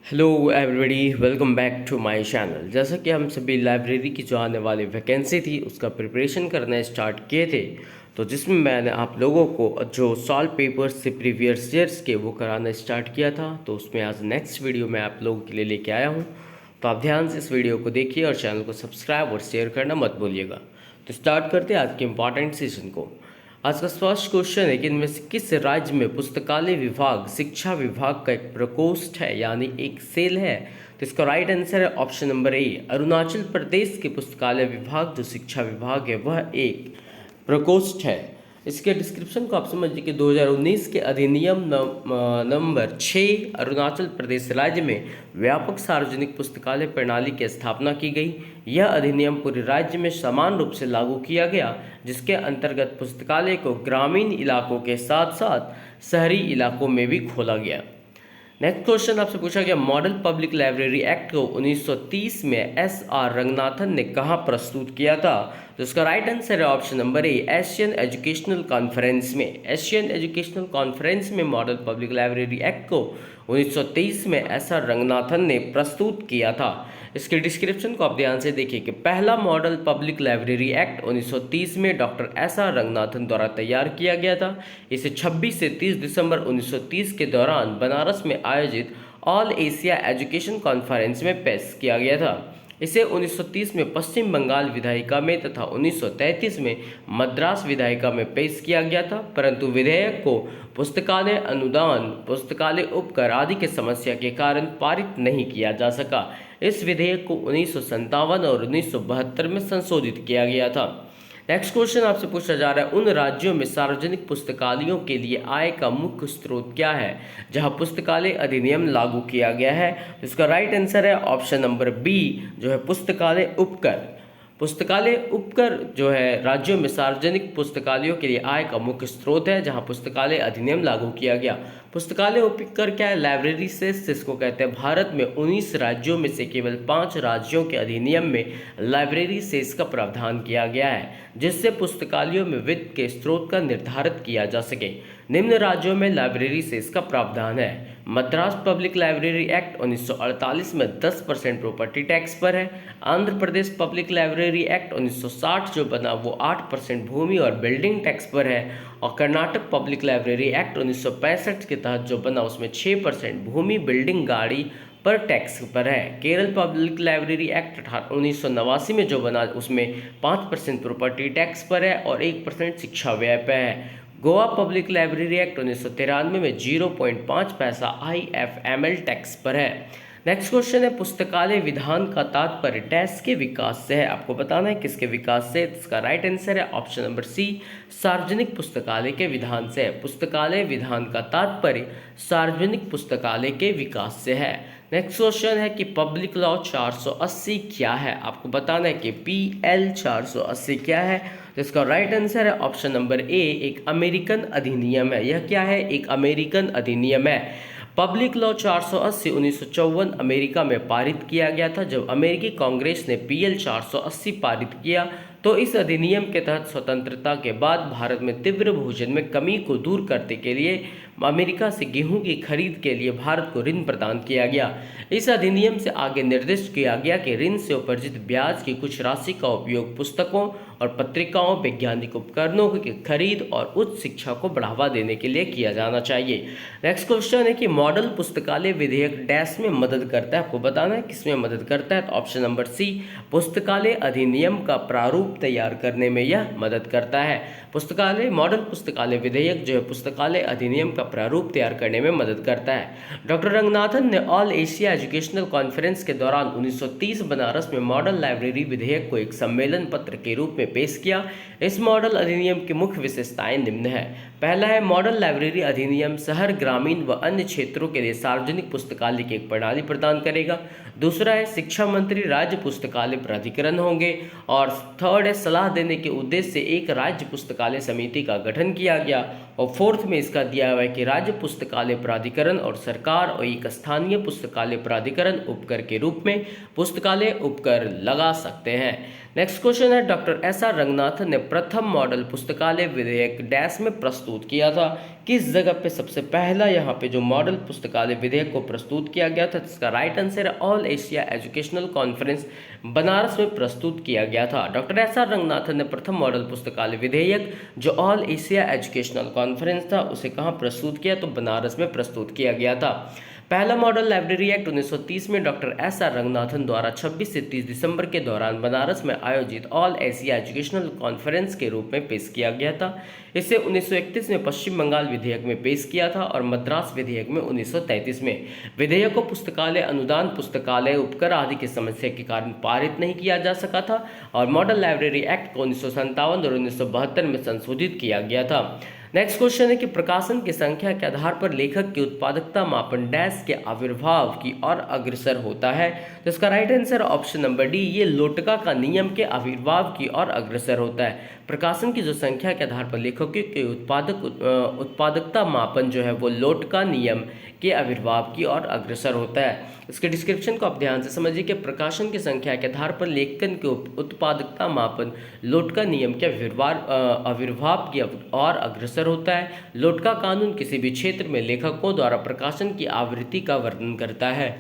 Hello everybody, welcome back to my channel. जैसा कि हम सभी लाइब्रेरी की जो आने वाली वैकेंसी थी उसका प्रिपरेशन करना स्टार्ट किए थे, तो जिसमें मैंने आप लोगों को जो सॉल्व पेपर्स से प्रीवियस ईयर्स के वो कराना स्टार्ट किया था, तो उसमें आज नेक्स्ट वीडियो मैं आप लोगों के लिए लेके आया हूँ। तो आप ध्यान से इस वीडियो को देखिए और चैनल को सब्सक्राइब और शेयर करना मत भूलिएगा। तो स्टार्ट करते हैं आज के इम्पॉर्टेंट सेशन को। आज का फर्स्ट क्वेश्चन है कि इनमें से किस राज्य में पुस्तकालय विभाग शिक्षा विभाग का एक प्रकोष्ठ है, यानी एक सेल है। तो इसका राइट आंसर है option number A, Arunachal Pradesh के पुस्तकालय विभाग जो शिक्षा विभाग है वह एक प्रकोष्ठ है। इसके डिस्क्रिप्शन को आप समझिए कि 2019 के अधिनियम नंबर 6 अरुणाचल प्रदेश राज्य में व्यापक सार्वजनिक पुस्तकालय प्रणाली की स्थापना की गई। यह अधिनियम पूरे राज्य में समान रूप से लागू किया गया, जिसके अंतर्गत पुस्तकालय को ग्रामीण इलाकों के साथ साथ शहरी इलाकों में भी खोला गया। नेक्स्ट क्वेश्चन आपसे पूछा गया, मॉडल पब्लिक लाइब्रेरी एक्ट को 1930 में एस.आर. रंगनाथन ने कहाँ प्रस्तुत किया था। तो इसका राइट आंसर है option number A, Asian educational conference में। एशियन एजुकेशनल कॉन्फ्रेंस में मॉडल पब्लिक लाइब्रेरी एक्ट को 1923 में एस.आर. रंगनाथन ने प्रस्तुत किया था। इसके डिस्क्रिप्शन को आप ध्यान से देखिए कि पहला मॉडल पब्लिक लाइब्रेरी एक्ट 1930 में डॉक्टर एस.आर. रंगनाथन द्वारा तैयार किया गया था। इसे 26 से 30 दिसंबर 1930 के दौरान बनारस में आयोजित ऑल एशिया एजुकेशन कॉन्फ्रेंस में पेश किया गया था। इसे 1930 में पश्चिम बंगाल विधायिका में तथा 1933 में मद्रास विधायिका में पेश किया गया था, परंतु विधेयक को पुस्तकालय अनुदान, पुस्तकालय उपकर आदि के समस्या के कारण पारित नहीं किया जा सका। इस विधेयक को 1957 और 1972 में संशोधित किया गया था। नेक्स्ट क्वेश्चन आपसे पूछा जा रहा है, उन राज्यों में सार्वजनिक पुस्तकालयों के लिए आय का मुख्य स्रोत क्या है जहां पुस्तकालय अधिनियम लागू किया गया है। तो इसका राइट आंसर है ऑप्शन नंबर बी, जो है पुस्तकालय उपकर। पुस्तकालय उपकर जो है राज्यों में सार्वजनिक पुस्तकालयों के लिए आय का मुख्य स्रोत है जहां पुस्तकालय अधिनियम लागू किया गया। पुस्तकालय उपकर क्या है, लाइब्रेरी सेस जिसको कहते हैं। भारत में 19 राज्यों में से केवल 5 राज्यों के अधिनियम में लाइब्रेरी सेस का प्रावधान किया गया है, जिससे पुस्तकालयोों में वित्त के स्रोत का निर्धारित किया जा सके। निम्न राज्यों में लाइब्रेरी सेस का प्रावधान है। मद्रास पब्लिक लाइब्रेरी एक्ट 1948 में 10% प्रॉपर्टी टैक्स पर है। Andhra Pradesh public library act 1960 जो बना वो 8% भूमि और बिल्डिंग टैक्स पर है। और कर्नाटक पब्लिक लाइब्रेरी एक्ट 1965 के तहत जो बना उसमें 6% भूमि, बिल्डिंग, गाड़ी पर टैक्स पर है। केरल पब्लिक लाइब्रेरी एक्ट 1989 में जो बना उसमें 5% प्रॉपर्टी टैक्स पर है और 1% शिक्षा व्यय पर है। गोवा पब्लिक लाइब्रेरी एक्ट 1993 में 0.5 पैसा IFML टैक्स पर है। नेक्स्ट क्वेश्चन है, पुस्तकालय विधान का तात्पर्य डैश के विकास से है। आपको बताना है किसके विकास से। इसका राइट आंसर है ऑप्शन नंबर सी, सार्वजनिक पुस्तकालय के विधान से है। पुस्तकालय विधान का तात्पर्य सार्वजनिक पुस्तकालय के विकास से है। नेक्स्ट क्वेश्चन है कि पब्लिक लॉ 480 क्या है। आपको बताना है कि PL 480 क्या है। तो इसका राइट आंसर है ऑप्शन नंबर ए, एक अमेरिकन अधिनियम है। यह क्या है, एक अमेरिकन अधिनियम है। पब्लिक लॉ 480 1954 अमेरिका में पारित किया गया था। जब अमेरिकी कांग्रेस ने PL 480 पारित किया तो इस अधिनियम के तहत स्वतंत्रता के बाद भारत में तीव्र भोजन में कमी को दूर करने के लिए अमेरिका से गेहूं की खरीद के लिए भारत को ऋण प्रदान किया गया। इस अधिनियम से आगे निर्दिष्ट किया गया कि ऋण से उपार्जित ब्याज की कुछ राशि का उपयोग पुस्तकों और पत्रिकाओं, वैज्ञानिक उपकरणों की खरीद और उच्च शिक्षा को बढ़ावा देने के लिए किया जाना चाहिए। नेक्स्ट क्वेश्चन है कि मॉडल पुस्तकालय विधेयक डैश में मदद करता है। आपको बताना है किसमें मदद करता है। तो ऑप्शन नंबर सी, पुस्तकालय अधिनियम का प्रारूप तैयार करने में यह मदद करता है। पुस्तकालय मॉडल पुस्तकालय विधेयक जो है पुस्तकालय अधिनियम का प्रारूप तैयार करने में मदद करता है। डॉक्टर रंगनाथन ने ऑल एशिया एजुकेशनल कॉन्फ्रेंस के दौरान 1930 बनारस में मॉडल लाइब्रेरी विधेयक को एक सम्मेलन पत्र के रूप में पेश किया। इस मॉडल अधिनियम की मुख्य विशेषताएं निम्न है। पहला है, मॉडल लाइब्रेरी अधिनियम शहर, ग्रामीण व अन्य क्षेत्रों के लिए सार्वजनिक पुस्तकालय की एक प्रणाली प्रदान करेगा। दूसरा है, शिक्षा मंत्री राज्य पुस्तकालय प्राधिकरण होंगे। और थर्ड है, सलाह देने के उद्देश्य से एक राज्य पुस्तकालय समिति का गठन किया गया। और फोर्थ में इसका दिया हुआ है कि राज्य पुस्तकालय प्राधिकरण और सरकार और एक स्थानीय पुस्तकालय प्राधिकरण उपकर के रूप में पुस्तकालय उपकर लगा सकते हैं। नेक्स्ट क्वेश्चन है, डॉक्टर एस आर रंगनाथन ने प्रथम मॉडल पुस्तकालय विधेयक डैश में प्रस्तुत किया था। किस जगह पे सबसे पहला यहाँ पे जो मॉडल पुस्तकालय विधेयक को प्रस्तुत किया गया था? इसका राइट आंसर है all Asia educational conference, Banaras में प्रस्तुत किया गया था। डॉक्टर एस आर रंगनाथन ने प्रथम मॉडल पुस्तकालय विधेयक जो ऑल एशिया एजुकेशनल कॉन्फ्रेंस था उसे कहाँ प्रस्तुत किया? तो बनारस में प्रस्तुत किया गया था। पहला मॉडल लाइब्रेरी एक्ट 1930 में डॉक्टर एस आर रंगनाथन द्वारा 26 से 30 दिसंबर के दौरान बनारस में आयोजित ऑल एशिया एजुकेशनल कॉन्फ्रेंस के रूप में पेश किया गया था। इसे 1931 में पश्चिम बंगाल विधेयक में पेश किया था और मद्रास विधेयक में 1933 में। विधेयक को पुस्तकालय अनुदान, पुस्तकालय उपकर आदि की समस्या के कारण पारित नहीं किया जा सका था और मॉडल लाइब्रेरी एक्ट को 1957 और 1972 में संशोधित किया गया था। नेक्स्ट क्वेश्चन है कि प्रकाशन की संख्या के आधार पर लेखक की उत्पादकता मापन डैश के आविर्भाव की ओर अग्रसर होता है। तो इसका right answer option number D, ये लोटका का नियम के आविर्भाव की ओर अग्रसर होता है। प्रकाशन की जो संख्या के आधार पर लेखकों के उत्पादकता मापन जो है वो लोटका नियम के आविर्भाव की ओर अग्रसर होता है। इसके डिस्क्रिप्शन को आप ध्यान से समझिए कि प्रकाशन की संख्या के आधार पर लेखन के उत्पादकता मापन लोटका नियम के आविर्भाव की ओर अग्रसर होता है। लोटका कानून किसी भी क्षेत्र में लेखकों द्वारा प्रकाशन की आवृत्ति का वर्णन करता है।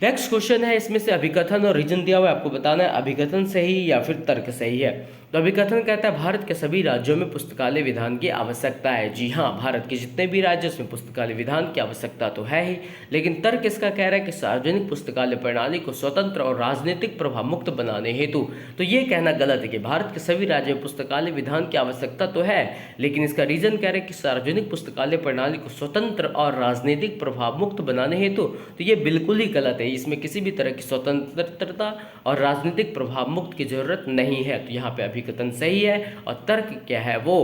नेक्स्ट क्वेश्चन है, इसमें से अभिकथन और रीजन दिया हुआ है, आपको बताना है अभिकथन सही या फिर तर्क सही है। तो अभिकथन कहता है भारत के सभी राज्यों में पुस्तकालय विधान की आवश्यकता है। जी हाँ, भारत के जितने भी राज्य उसमें पुस्तकालय विधान की आवश्यकता तो है ही, लेकिन तर्क इसका कह रहा है कि सार्वजनिक पुस्तकालय प्रणाली को स्वतंत्र और राजनीतिक प्रभाव मुक्त बनाने हेतु। तो ये कहना गलत है कि भारत के सभी राज्यों में पुस्तकालय विधान की आवश्यकता तो है, लेकिन इसका रीजन कह रहा है कि सार्वजनिक पुस्तकालय प्रणाली को स्वतंत्र और राजनीतिक प्रभाव मुक्त बनाने हेतु। तो ये बिल्कुल ही गलत है, इसमें किसी भी तरह की स्वतंत्रता और राजनीतिक प्रभाव मुक्त की जरूरत नहीं है। तो यहाँ पे अभिकथन सही है और तर्क क्या है वो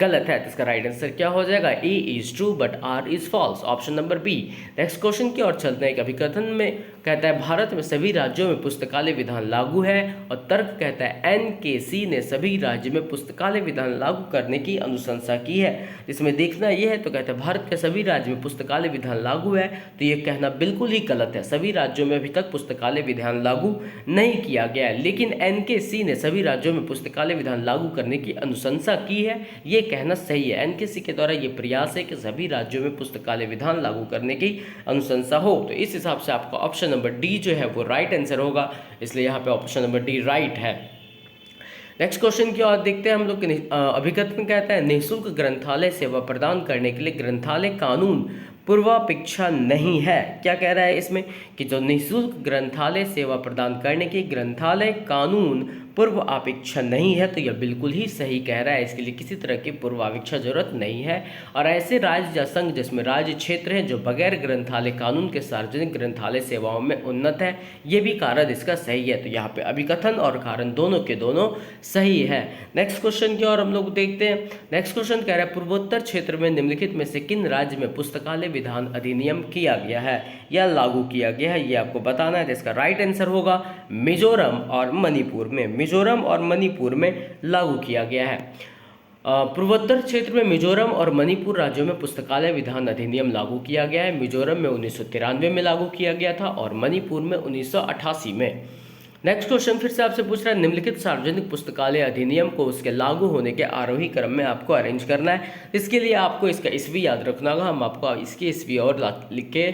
गलत है। तो इसका राइट आंसर क्या हो जाएगा? A is true but R is false, option number B. Next question की ओर चलते हैं। अभिकथन में कहता है भारत में सभी राज्यों में पुस्तकालय विधान लागू है और तर्क कहता है एनकेसी ने सभी राज्यों में पुस्तकालय विधान लागू करने की अनुशंसा की है। इसमें देखना यह है, तो कहता है भारत के सभी राज्यों में पुस्तकालय विधान लागू है, तो ये कहना बिल्कुल ही गलत है। सभी राज्यों में अभी तक पुस्तकालय विधान लागू नहीं किया गया है, लेकिन एनकेसी ने सभी राज्यों में पुस्तकालय विधान लागू करने की अनुशंसा की है, ये कहना सही है। एनकेसी के द्वारा ये प्रयास है कि सभी राज्यों में पुस्तकालय विधान लागू करने की अनुशंसा हो। तो इस हिसाब से आपका ऑप्शन नंबर डी जो है वो राइट आंसर होगा, इसलिए यहाँ पे ऑप्शन नंबर डी राइट है। नेक्स्ट क्वेश्चन की ओर देखते हैं हम लोग। अभिकथन कहता है निःशुल्क ग्रंथालय सेवा प्रदान करने के लिए ग्रंथालय कानून पूर्वापेक्षा नहीं है। क्या कह रहा है इसमें कि जो निःशुल्क ग्रंथालय सेवा प्रदान करने की ग्रंथालय कानून पूर्व अपेक्षा नहीं है, तो यह बिल्कुल ही सही कह रहा है। इसके लिए किसी तरह की पूर्वापेक्षा जरूरत नहीं है। और ऐसे राज्य या संघ जिसमें राज्य क्षेत्र हैं जो बगैर ग्रंथालय कानून के सार्वजनिक ग्रंथालय सेवाओं में उन्नत है, ये भी कारण इसका सही है। तो यहाँ पे अभिकथन और कारण दोनों के दोनों सही है। नेक्स्ट क्वेश्चन की ओर हम लोग देखते हैं। नेक्स्ट क्वेश्चन कह रहा है पूर्वोत्तर क्षेत्र में निम्नलिखित में से किन राज्य में पुस्तकालय विधान अधिनियम किया गया है या लागू किया गया है, ये आपको बताना है। इसका राइट आंसर होगा मिजोरम और मणिपुर में। मिजोरम और मणिपुर में लागू किया गया है। पूर्वोत्तर क्षेत्र में मिजोरम और मणिपुर राज्यों में पुस्तकालय विधान अधिनियम लागू किया गया है। मिजोरम में 1993 में लागू किया गया था और मणिपुर में 1988 में। नेक्स्ट क्वेश्चन फिर से आपसे पूछ रहा है निम्नलिखित सार्वजनिक पुस्तकालय अधिनियम को उसके लागू होने के आरोही क्रम में आपको अरेंज करना है। इसके लिए आपको इसका ईस्वी याद रखना होगा। हम आपको इसकी ईस्वी और लिख के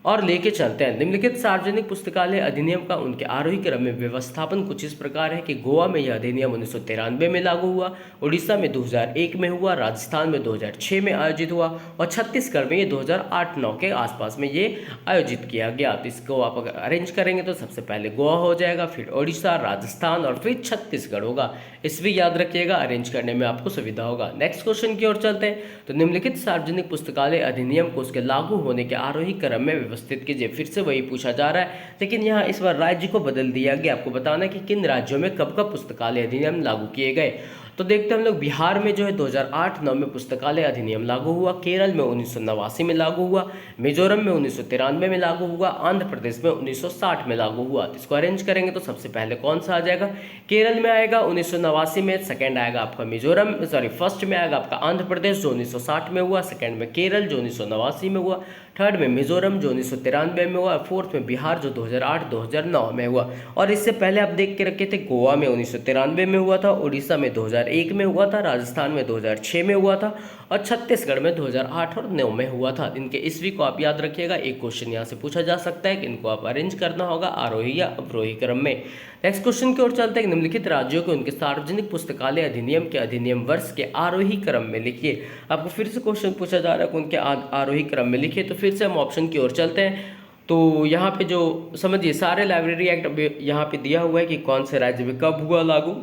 और लेके चलते हैं। निम्नलिखित सार्वजनिक पुस्तकालय अधिनियम का उनके आरोही क्रम में व्यवस्थापन कुछ इस प्रकार है कि गोवा में यह अधिनियम 1993 में लागू हुआ, उड़ीसा में 2001 में हुआ, राजस्थान में 2006 में आयोजित हुआ और छत्तीसगढ़ में ये 2008-9 के आसपास में ये आयोजित किया गया। तो इसको आप अगर अरेंज करेंगे तो सबसे पहले गोवा हो जाएगा, फिर उड़ीसा, राजस्थान और फिर छत्तीसगढ़ होगा। इसलिए याद रखिएगा, अरेंज करने में आपको सुविधा होगा। नेक्स्ट क्वेश्चन की ओर चलते हैं। तो निम्नलिखित सार्वजनिक पुस्तकालय अधिनियम को उसके लागू होने के आरोही क्रम में व्यवस्थित कीजिए। फिर से वही पूछा जा रहा है, लेकिन यहाँ इस बार राज्य को बदल दिया गया। आपको बताना है कि किन राज्यों में कब कब पुस्तकालय अधिनियम लागू किए गए। तो देखते हैं हम लोग, बिहार में जो है 2008-9 में पुस्तकालय अधिनियम लागू हुआ, केरल में 1989 में लागू हुआ, मिजोरम में 1993 में लागू हुआ, आंध्र प्रदेश में 1960 में लागू हुआ। तो इसको अरेंज करेंगे तो सबसे पहले कौन सा आ जाएगा, केरल में आएगा 1989 में, सेकंड आएगा आपका मिजोरम, सॉरी फर्स्ट में आएगा आपका आंध्र प्रदेश जो 1960 में हुआ, सेकंड में केरल जो 1989 में हुआ, थर्ड में मिजोरम जो 1993 में हुआ, फोर्थ में बिहार जो 2008-2009 में हुआ। और इससे पहले आप देख के रखे थे, गोवा में 1993 में हुआ था, उड़ीसा में 2001 में हुआ था, राजस्थान में 2006 में हुआ था और छत्तीसगढ़ में 2008 और 9 में हुआ था। इनके ईस्वी को आप याद रखिएगा, एक क्वेश्चन यहाँ से पूछा जा सकता है कि इनको आप अरेंज करना होगा आरोही या अवरोही क्रम में। नेक्स्ट क्वेश्चन की ओर चलते हैं, निम्नलिखित राज्यों के उनके सार्वजनिक पुस्तकालय अधिनियम के अधिनियम वर्ष के आरोही क्रम में लिखिए। आपको फिर से क्वेश्चन पूछा जा रहा है कि उनके आरोही क्रम में लिखिए, तो फिर से हम ऑप्शन की ओर चलते हैं। तो यहाँ पे जो समझिए, सारे लाइब्रेरी एक्ट यहाँ पे दिया हुआ है कि कौन से राज्य में कब हुआ लागू,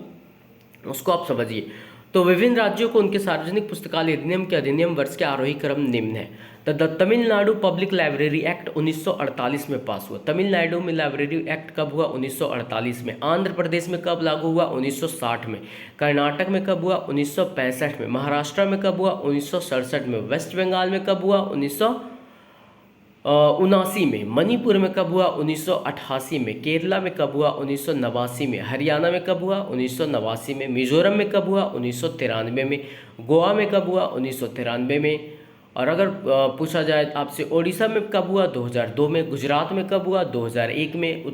उसको आप समझिए। तो विभिन्न राज्यों को उनके सार्वजनिक पुस्तकालय अधिनियम के अधिनियम वर्ष के आरोही क्रम निम्न है। The Tamil Nadu public library act 1948 में पास हुआ। तमिलनाडु में लाइब्रेरी एक्ट कब हुआ, 1948 में। आंध्र प्रदेश में कब लागू हुआ, 1960 में। कर्नाटक में कब हुआ, 1965 में। महाराष्ट्र में कब हुआ, 1967 में। वेस्ट बंगाल में कब हुआ, 1979 में। मणिपुर में कब हुआ, 1988 में। केरला में कब हुआ, 1989 में। हरियाणा में कब हुआ, 1989 में। मिजोरम में कब हुआ, 1993 में। गोवा में कब हुआ, 1993 में। और अगर पूछा जाए आपसे ओडिशा में कब हुआ, 2002 में। गुजरात में कब हुआ, 2001 में।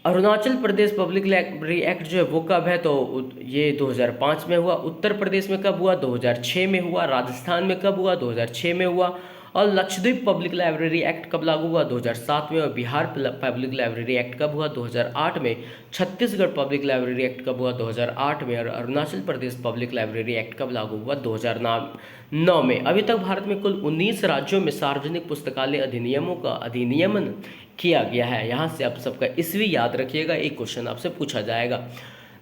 Arunachal Pradesh public library act जो है वो कब है, तो ये 2005 में हुआ। उत्तर प्रदेश में कब हुआ, 2006 में हुआ। राजस्थान में कब हुआ, 2006 में हुआ। और लक्षद्वीप पब्लिक लाइब्रेरी एक्ट कब लागू हुआ, 2007 में। और बिहार पब्लिक लाइब्रेरी एक्ट कब हुआ, 2008 में। छत्तीसगढ़ पब्लिक लाइब्रेरी एक्ट कब हुआ, 2008 में। और Arunachal Pradesh public library act कब लागू हुआ, 2009 में। अभी तक भारत में कुल 19 राज्यों में सार्वजनिक पुस्तकालय अधिनियमों का अधिनियमन किया गया है। यहाँ से आप सबका ईस्वी याद रखिएगा, एक क्वेश्चन आपसे पूछा जाएगा।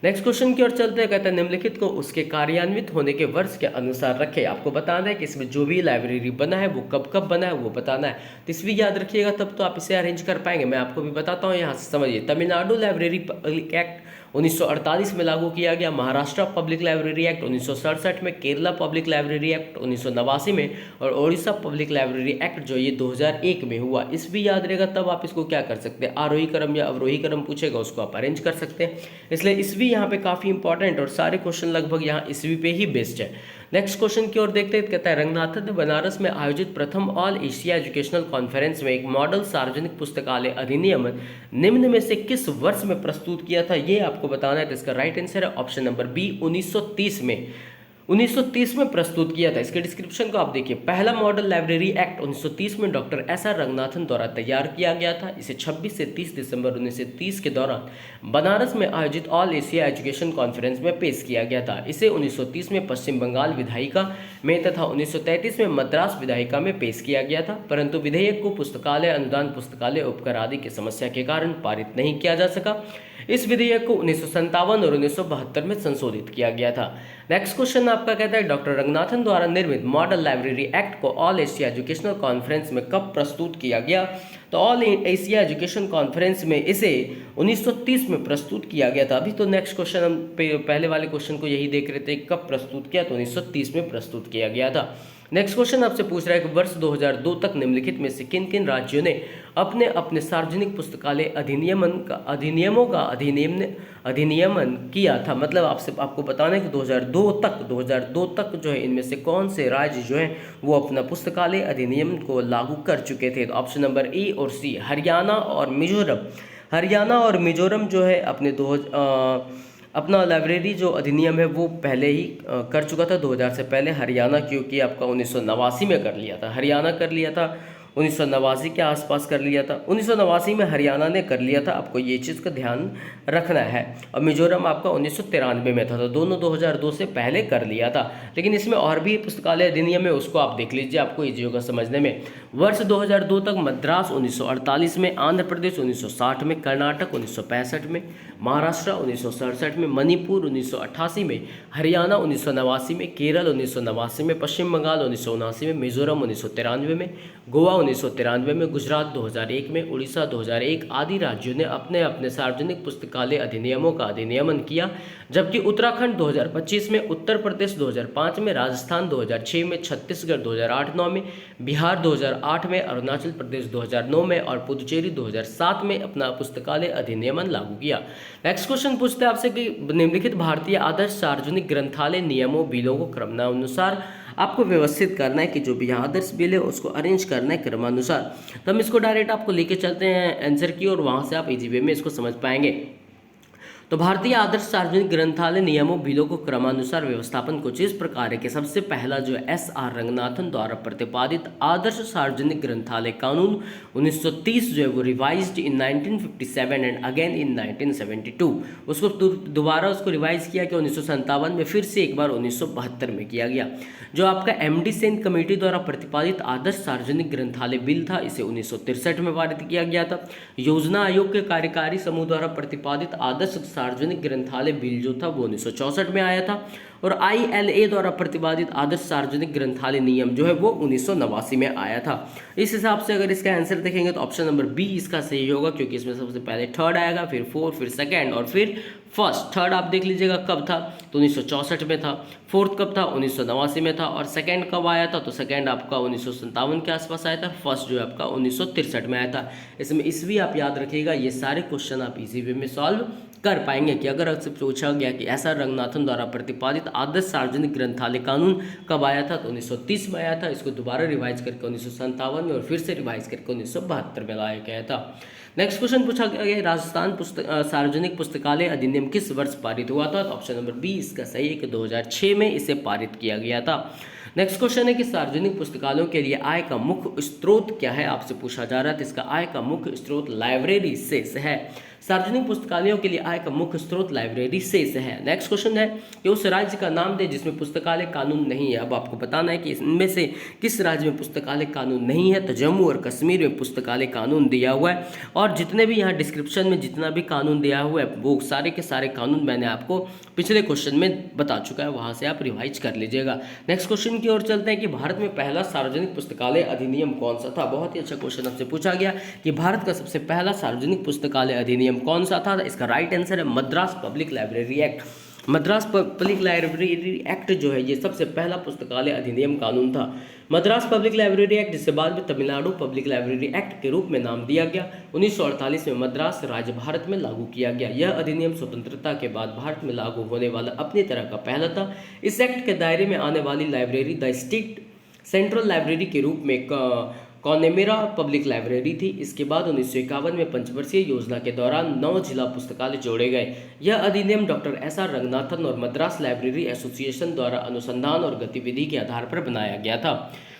नेक्स्ट क्वेश्चन की ओर चलते हैं, कहते हैं निम्नलिखित को उसके कार्यान्वित होने के वर्ष के अनुसार रखें। आपको बताना है कि इसमें जो भी लाइब्रेरी बना है वो कब कब बना है वो बताना है। तो इसमें याद रखिएगा, तब तो आप इसे अरेंज कर पाएंगे। मैं आपको भी बताता हूँ, यहाँ से समझिए। तमिलनाडु लाइब्रेरी पब्लिक एक्ट 1948 में लागू किया गया। महाराष्ट्र पब्लिक लाइब्रेरी एक्ट 1967 में। केरला पब्लिक लाइब्रेरी एक्ट 1989 में। और ओडिशा पब्लिक लाइब्रेरी एक्ट जो ये 2001 में हुआ। इस भी याद रहेगा, तब आप इसको क्या कर सकते हैं, आरोही क्रम या अवरोही क्रम पूछेगा उसको आप अरेंज कर सकते हैं। इसलिए इसवी यहाँ पे काफ़ी इंपॉर्टेंट और सारे क्वेश्चन लगभग यहाँ इसवी पे ही बेस्ड है। नेक्स्ट क्वेश्चन की ओर देखते हैं, कहता है रंगनाथन ने बनारस में आयोजित प्रथम ऑल एशिया एजुकेशनल कॉन्फ्रेंस में एक मॉडल सार्वजनिक पुस्तकालय अधिनियम निम्न में से किस वर्ष में प्रस्तुत किया था, ये आपको बताना है। तो इसका राइट आंसर है ऑप्शन नंबर बी, 1930 में। 1930 में प्रस्तुत किया था। इसके डिस्क्रिप्शन को आप देखिए। पहला मॉडल लाइब्रेरी एक्ट 1930 में डॉक्टर एस.आर. रंगनाथन द्वारा तैयार किया गया था। इसे 26 से 30 दिसंबर 1930 के दौरान बनारस में आयोजित ऑल एशिया एजुकेशन कॉन्फ्रेंस में पेश किया गया था। इसे 1930 में पश्चिम बंगाल विधायिका में तथा 1933 में मद्रास विधायिका में पेश किया गया था, परंतु विधेयक को पुस्तकालय अनुदान, पुस्तकालय उपकर आदि की समस्या के कारण पारित नहीं किया जा सका। इस विधेयक को 1957 और 1972 में संशोधित किया गया था। नेक्स्ट क्वेश्चन आपका कहता है डॉक्टर रंगनाथन द्वारा निर्मित मॉडल लाइब्रेरी एक्ट को ऑल एशिया एजुकेशनल कॉन्फ्रेंस में कब प्रस्तुत किया गया। तो ऑल एशिया एजुकेशन कॉन्फ्रेंस में इसे 1930 में प्रस्तुत किया गया था। अभी तो नेक्स्ट क्वेश्चन हम पहले वाले क्वेश्चन को यही देख रहे थे, कब प्रस्तुत किया, तो 1930 में प्रस्तुत किया गया था। नेक्स्ट क्वेश्चन आपसे पूछ रहा है कि वर्ष 2002 तक निम्नलिखित में से किन किन राज्यों ने अपने अपने सार्वजनिक पुस्तकालय अधिनियमों का अधिनियमन किया था। मतलब आपको बताना है कि 2002 तक जो है इनमें से कौन से राज्य जो है वो अपना पुस्तकालय अधिनियम को लागू कर चुके थे। तो ऑप्शन नंबर ए और सी, हरियाणा और मिजोरम जो है अपना लाइब्रेरी जो अधिनियम है वो पहले ही कर चुका था 2000 से पहले। हरियाणा क्योंकि आपका 1989 में कर लिया था, हरियाणा कर लिया था 1989 के आसपास कर लिया था। 1989 में हरियाणा ने कर लिया था, आपको ये चीज़ का ध्यान रखना है। और मिजोरम आपका 1993 में था, तो दोनों 2002 से पहले कर लिया था। लेकिन इसमें और भी पुस्तकालय अधिनियम है, उसको आप देख लीजिए, आपको ईजी होगा समझने में। वर्ष 2002 तक मद्रास 1948 में, आंध्र प्रदेश 1960 में, कर्नाटक 1965 में, महाराष्ट्र 1967 में, मणिपुर 1988 में, हरियाणा 1989 में, केरल 1989 में, पश्चिम बंगाल 1979 में, मिजोरम 1993 में, गोवा 1993 में, गुजरात 2001 में, उड़ीसा 2001 आदि राज्यों ने अपने अपने सार्वजनिक पुस्तकालय अधिनियमों का अधिनियमन किया, जबकि उत्तराखंड 2025 में, उत्तर प्रदेश 2005 में, राजस्थान 2006 में, छत्तीसगढ़ 2008-9 में, बिहार 2008 में, अरुणाचल प्रदेश 2009 में और पुदुचेरी 2007 में अपना पुस्तकालय अधिनियमन लागू किया। नेक्स्ट क्वेश्चन पूछते हैं आपसे कि निम्नलिखित भारतीय आदर्श सार्वजनिक ग्रंथालय नियमों बिलों को क्रमानुसार आपको व्यवस्थित करना है कि जो भी यहाँ आदर्श बिल है उसको अरेंज करना है क्रमानुसार। तो हम इसको डायरेक्ट आपको लेके चलते हैं आंसर की और वहाँ से आप इजी वे में इसको समझ पाएंगे। तो भारतीय आदर्श सार्वजनिक ग्रंथालय नियमों बिलों को क्रमानुसार व्यवस्थापन कुछ इस प्रकार है कि सबसे पहला जो एस.आर. रंगनाथन द्वारा प्रतिपादित आदर्श सार्वजनिक ग्रंथालय कानून 1930 जो है वो revised in 1957 and again in 1972, उसको दोबारा उसको रिवाइज किया कि 1957 में, फिर से एक बार 1972 में किया गया। जो आपका एमडी सेन कमेटी द्वारा प्रतिपादित आदर्श सार्वजनिक ग्रंथालय बिल था, इसे 1963 में पारित किया गया था। योजना आयोग के कार्यकारी समूह द्वारा प्रतिपादित आदर्श सार्वजनिक ग्रंथालय बिल जो था वो 1964 में आया था, और ILA द्वारा प्रतिपादित आदर्श सार्वजनिक ग्रंथालय नियम जो है वो 1989 में आया था। इस हिसाब से अगर इसका आंसर देखेंगे तो ऑप्शन नंबर बी इसका सही होगा, क्योंकि इसमें सबसे पहले थर्ड आएगा, फिर फोर्थ, फिर सेकंड और फिर फर्स्ट। थर्ड आप देख लीजिएगा कब था, तो 1964 में था। फोर्थ कब था, 1989 में था। और सेकंड कब आया था, तो सेकंड आपका 1957 के आसपास आया था। फर्स्ट जो है आपका 1963 में आया था। इसमें ईस्वी आप याद रखिएगा, ये सारे क्वेश्चन आप इसी वे में सॉल्व कर पाएंगे कि अगर आपसे पूछा गया कि एस.आर. रंगनाथन द्वारा प्रतिपादित आदर्श सार्वजनिक ग्रंथालय कानून कब आया था, तो 1930 में आया था। इसको दोबारा रिवाइज करके 1957 में और फिर से रिवाइज करके 1972 में लाया गया था। नेक्स्ट क्वेश्चन पूछा गया, राजस्थान सार्वजनिक पुस्तकालय अधिनियम किस वर्ष पारित हुआ था, तो ऑप्शन नंबर बी इसका सही है कि 2006 में इसे पारित किया गया था। नेक्स्ट क्वेश्चन है कि सार्वजनिक पुस्तकालयों के लिए आय का मुख्य स्रोत क्या है, आपसे पूछा जा रहा है। तो इसका आय का मुख्य स्रोत लाइब्रेरी से है। सार्वजनिक पुस्तकालयों के लिए आय का मुख्य स्रोत लाइब्रेरी से है। नेक्स्ट क्वेश्चन है कि उस राज्य का नाम दे जिसमें पुस्तकालय कानून नहीं है। अब आपको बताना है कि इनमें से किस राज्य में पुस्तकालय कानून नहीं है। तो जम्मू और कश्मीर में पुस्तकालय कानून दिया हुआ है, और जितने भी यहाँ डिस्क्रिप्शन में जितना भी कानून दिया हुआ है वो सारे के सारे कानून मैंने आपको पिछले क्वेश्चन में बता चुका है, वहाँ से आप रिवाइज कर लीजिएगा। नेक्स्ट क्वेश्चन की ओर चलते हैं कि भारत में पहला सार्वजनिक पुस्तकालय अधिनियम कौन सा था। बहुत ही अच्छा क्वेश्चन आपसे पूछा गया कि भारत का सबसे पहला सार्वजनिक पुस्तकालय अधिनियम कौन सा था। इसका राइट आंसर है Madras public library act. Madras public library act जो है ये सबसे पहला पुस्तकालय अधिनियम कानून था। मद्रास पब्लिक लाइब्रेरी एक्ट, जिसे बाद में तमिलनाडु पब्लिक लाइब्रेरी एक्ट के रूप में नाम दिया गया, 1948 में मद्रास राज्य भारत में लागू किया गया। यह अधिनियम स्वतंत्रता के बाद भारत में लागू होने वाला अपनी तरह का पहला था। इस एक्ट के दायरे में आने वाली library the state central library के रूप में कौनेमेरा पब्लिक लाइब्रेरी थी। इसके बाद 1951 में पंचवर्षीय योजना के दौरान 9 जिला पुस्तकालय जोड़े गए। यह अधिनियम डॉक्टर एस.आर. रंगनाथन और मद्रास लाइब्रेरी एसोसिएशन द्वारा अनुसंधान और गतिविधि के आधार पर बनाया गया था।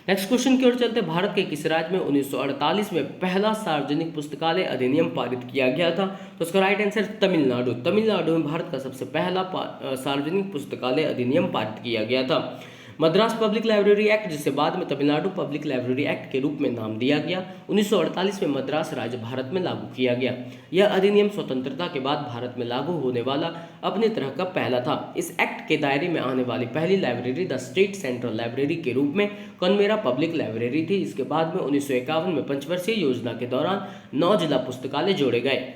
नेक्स्ट क्वेश्चन की ओर चलते, भारत के किस राज्य में 1948 में पहला सार्वजनिक पुस्तकालय अधिनियम पारित किया गया था, तो उसका राइट आंसर तमिलनाडु। तमिलनाडु में भारत का सबसे पहला सार्वजनिक पुस्तकालय अधिनियम पारित किया गया था। मद्रास पब्लिक लाइब्रेरी एक्ट, जिसे बाद में तमिलनाडु पब्लिक लाइब्रेरी एक्ट के रूप में नाम दिया गया, 1948 में मद्रास राज्य भारत में लागू किया गया। यह अधिनियम स्वतंत्रता के बाद भारत में लागू होने वाला अपने तरह का पहला था। इस एक्ट के दायरे में आने वाली पहली library the state central library के रूप में कौनमेरा पब्लिक लाइब्रेरी थी। इसके बाद में 1951 में पंचवर्षीय योजना के दौरान 9 जिला पुस्तकालय जोड़े गए।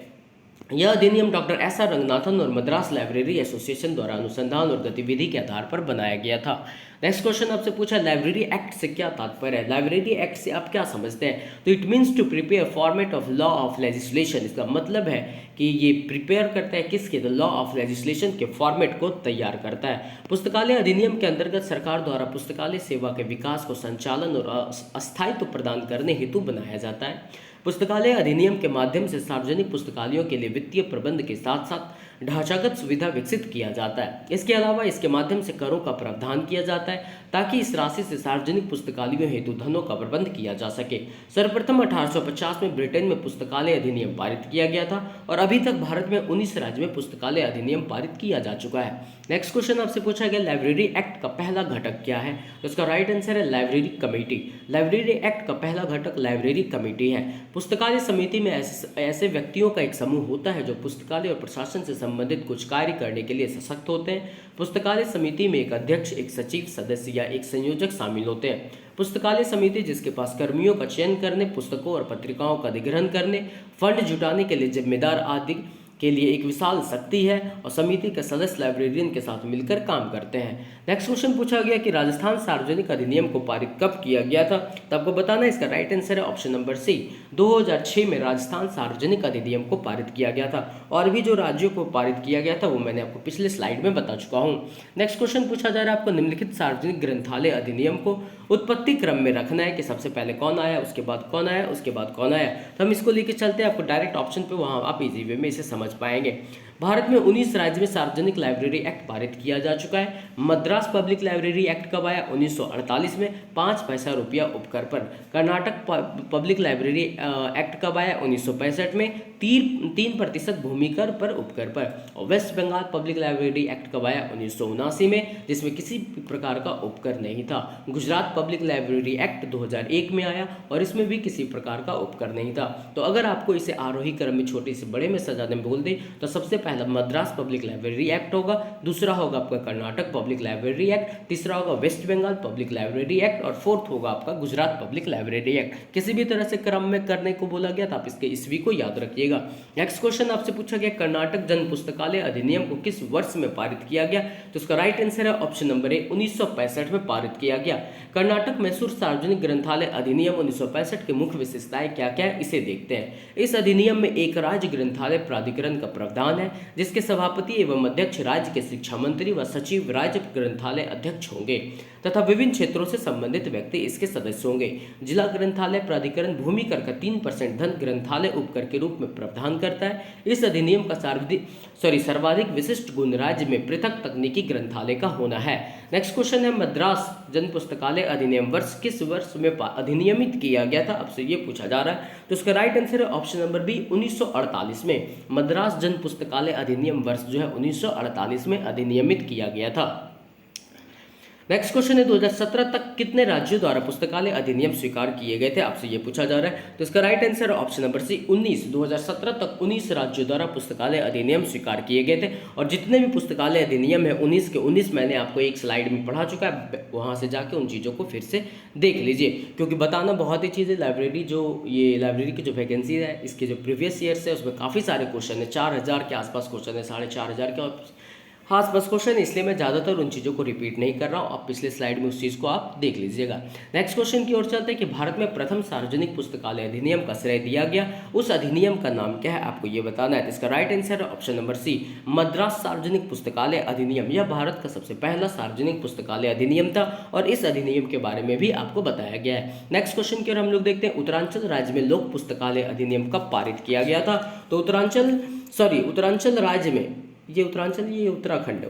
यह अधिनियम डॉक्टर एस.आर. रंगनाथन और मद्रास लाइब्रेरी एसोसिएशन द्वारा अनुसंधान और गतिविधि के आधार पर बनाया गया था। नेक्स्ट क्वेश्चन आपसे पूछा, लाइब्रेरी एक्ट से क्या तात्पर्य है। लाइब्रेरी एक्ट से आप क्या समझते हैं, तो it means to prepare format of law of legislation. इसका मतलब है कि ये प्रिपेयर करता है किसके, तो लॉ ऑफ लेजिस्लेशन के फॉर्मेट को तैयार करता है। पुस्तकालय अधिनियम के अंतर्गत सरकार द्वारा पुस्तकालय सेवा के विकास को संचालन और अस्थायित्व प्रदान करने हेतु बनाया जाता है। पुस्तकालय अधिनियम के माध्यम से सार्वजनिक पुस्तकालयों के लिए वित्तीय प्रबंध के साथ साथ ढांचागत सुविधा विकसित किया जाता है। इसके अलावा इसके माध्यम से करों का प्रावधान किया जाता है ताकि इस राशि से सार्वजनिक पुस्तकालयों हेतु धनों का प्रबंध किया जा सके। सर्वप्रथम 1850 में ब्रिटेन में पुस्तकालय अधिनियम पारित किया गया था और अभी तक भारत में 19 राज्य में पुस्तकालय अधिनियम पारित किया जा चुका है। नेक्स्ट क्वेश्चन आपसे पूछा गया, लाइब्रेरी एक्ट का पहला घटक क्या है, तो इसका राइट आंसर है लाइब्रेरी कमेटी। लाइब्रेरी एक्ट का पहला घटक लाइब्रेरी कमेटी है। पुस्तकालय समिति में ऐसे व्यक्तियों का एक समूह होता है जो पुस्तकालय और प्रशासन से संबंधित कुछ कार्य करने के लिए सशक्त होते हैं। पुस्तकालय समिति में एक अध्यक्ष, एक सचिव, सदस्य या एक संयोजक शामिल होते हैं। पुस्तकालय समिति जिसके पास कर्मियों का चयन करने, पुस्तकों और पत्रिकाओं का अधिग्रहण करने, फंड जुटाने के लिए जिम्मेदार आदि के लिए एक विशाल शक्ति है और समिति के सदस्य लाइब्रेरियन के साथ मिलकर काम करते हैं। नेक्स्ट क्वेश्चन पूछा गया कि राजस्थान सार्वजनिक अधिनियम को पारित कब किया गया था, तो आपको बताना है। इसका राइट आंसर है ऑप्शन नंबर सी, 2006 में राजस्थान सार्वजनिक अधिनियम को पारित किया गया था। और भी जो राज्यों को पारित किया गया था वो मैंने आपको पिछले स्लाइड में बता चुका हूँ। नेक्स्ट क्वेश्चन पूछा जा रहा है आपको, निम्नलिखित सार्वजनिक ग्रंथालय अधिनियम को उत्पत्ति क्रम में रखना है कि सबसे पहले कौन आया, उसके बाद कौन आया, उसके बाद कौन आया। तो हम इसको लेके चलते हैं, आपको डायरेक्ट ऑप्शन पे वहाँ आप इजी वे में इसे समझ पाएंगे। भारत में 19 राज्य में सार्वजनिक लाइब्रेरी एक्ट पारित किया जा चुका है। मद्रास पब्लिक लाइब्रेरी एक्ट कब आया, 1948 में, 5 पैसा रुपया उपकर पर। कर्नाटक पब्लिक लाइब्रेरी एक्ट कब आया, 1965 में, 3% भूमि कर पर उपकर पर। और West Bengal public library act कब आया, 1979 में, जिसमें किसी प्रकार का उपकर नहीं था। गुजरात पब्लिक लाइब्रेरी एक्ट 2001 में आया और इसमें भी किसी प्रकार का उपकर नहीं था। तो अगर आपको इसे आरोही क्रम में छोटे से बड़े में सजाने बोल दे तो सबसे पहला मद्रास पब्लिक लाइब्रेरी एक्ट होगा, दूसरा होगा आपका कर्नाटक पब्लिक लाइब्रेरी एक्ट, तीसरा होगा West Bengal public library act और फोर्थ होगा आपका गुजरात पब्लिक लाइब्रेरी एक्ट। किसी भी तरह से क्रम में करने को बोला गया तो आप इसके ईस्वी को याद रखिएगा। नेक्स्ट क्वेश्चन आपसे पूछा गया, कर्नाटक जन पुस्तकालय अधिनियम को किस वर्ष में पारित किया गया, तो इसका राइट आंसर है ऑप्शन नंबर ए, 1965 में पारित किया गया। कर्नाटक मैसूर सार्वजनिक ग्रंथालय अधिनियम 1965 के मुख्य विशेषताएं क्या क्या है इसे देखते हैं। इस अधिनियम में एक राज्य ग्रंथालय प्राधिकरण का प्रावधान है जिसके सभापति एवं अध्यक्ष राज्य के शिक्षा मंत्री व सचिव राज्य ग्रंथालय अध्यक्ष होंगे तथा विभिन्न क्षेत्रों से संबंधित व्यक्ति इसके सदस्य होंगे। जिला ग्रंथालय प्राधिकरण भूमि कर का 3% धन ग्रंथालय उपकर के रूप में प्रावधान करता है। इस अधिनियम का सर्वाधिक विशिष्ट गुण राज्य में पृथक तकनीकी ग्रंथालय का होना है। नेक्स्ट क्वेश्चन है, मद्रास जन पुस्तकालय अधिनियम वर्ष किस वर्ष में अधिनियमित किया गया था, आपसे ये पूछा जा रहा है। तो इसका राइट आंसर है ऑप्शन नंबर बी, 1948 में। मद्रास जन पुस्तकालय अधिनियम वर्ष जो है 1948 में अधिनियमित किया गया था। नेक्स्ट क्वेश्चन है, 2017 तक कितने राज्यों द्वारा पुस्तकालय अधिनियम स्वीकार किए गए थे, आपसे ये पूछा जा रहा है। तो इसका राइट आंसर है ऑप्शन नंबर सी, 19। 2017 तक 19 राज्यों द्वारा पुस्तकालय अधिनियम स्वीकार किए गए थे। और जितने भी पुस्तकालय अधिनियम है 19 के 19 मैंने आपको एक स्लाइड में पढ़ा चुका है, वहाँ से जाके उन चीज़ों को फिर से देख लीजिए, क्योंकि बताना बहुत ही चीज़ है। लाइब्रेरी की जो वैकेंसी है, इसके जो प्रीवियस ईयर्स है उसमें काफ़ी सारे क्वेश्चन है, 4000 के आसपास क्वेश्चन है, 4500 के हाँ बस क्वेश्चन, इसलिए मैं ज़्यादातर उन चीज़ों को रिपीट नहीं कर रहा हूँ। आप पिछले स्लाइड में उस चीज़ को आप देख लीजिएगा। नेक्स्ट क्वेश्चन की ओर चलते हैं कि भारत में प्रथम सार्वजनिक पुस्तकालय अधिनियम का श्रेय दिया गया, उस अधिनियम का नाम क्या है, आपको ये बताना है। तो इसका राइट आंसर है ऑप्शन नंबर सी, मद्रास सार्वजनिक पुस्तकालय अधिनियम। यह भारत का सबसे पहला सार्वजनिक पुस्तकालय अधिनियम था और इस अधिनियम के बारे में भी आपको बताया गया है। नेक्स्ट क्वेश्चन की ओर हम लोग देखते हैं, उत्तरांचल राज्य में लोक पुस्तकालय अधिनियम कब पारित किया गया था। तो उत्तरांचल राज्य में, ये उत्तराखंड है,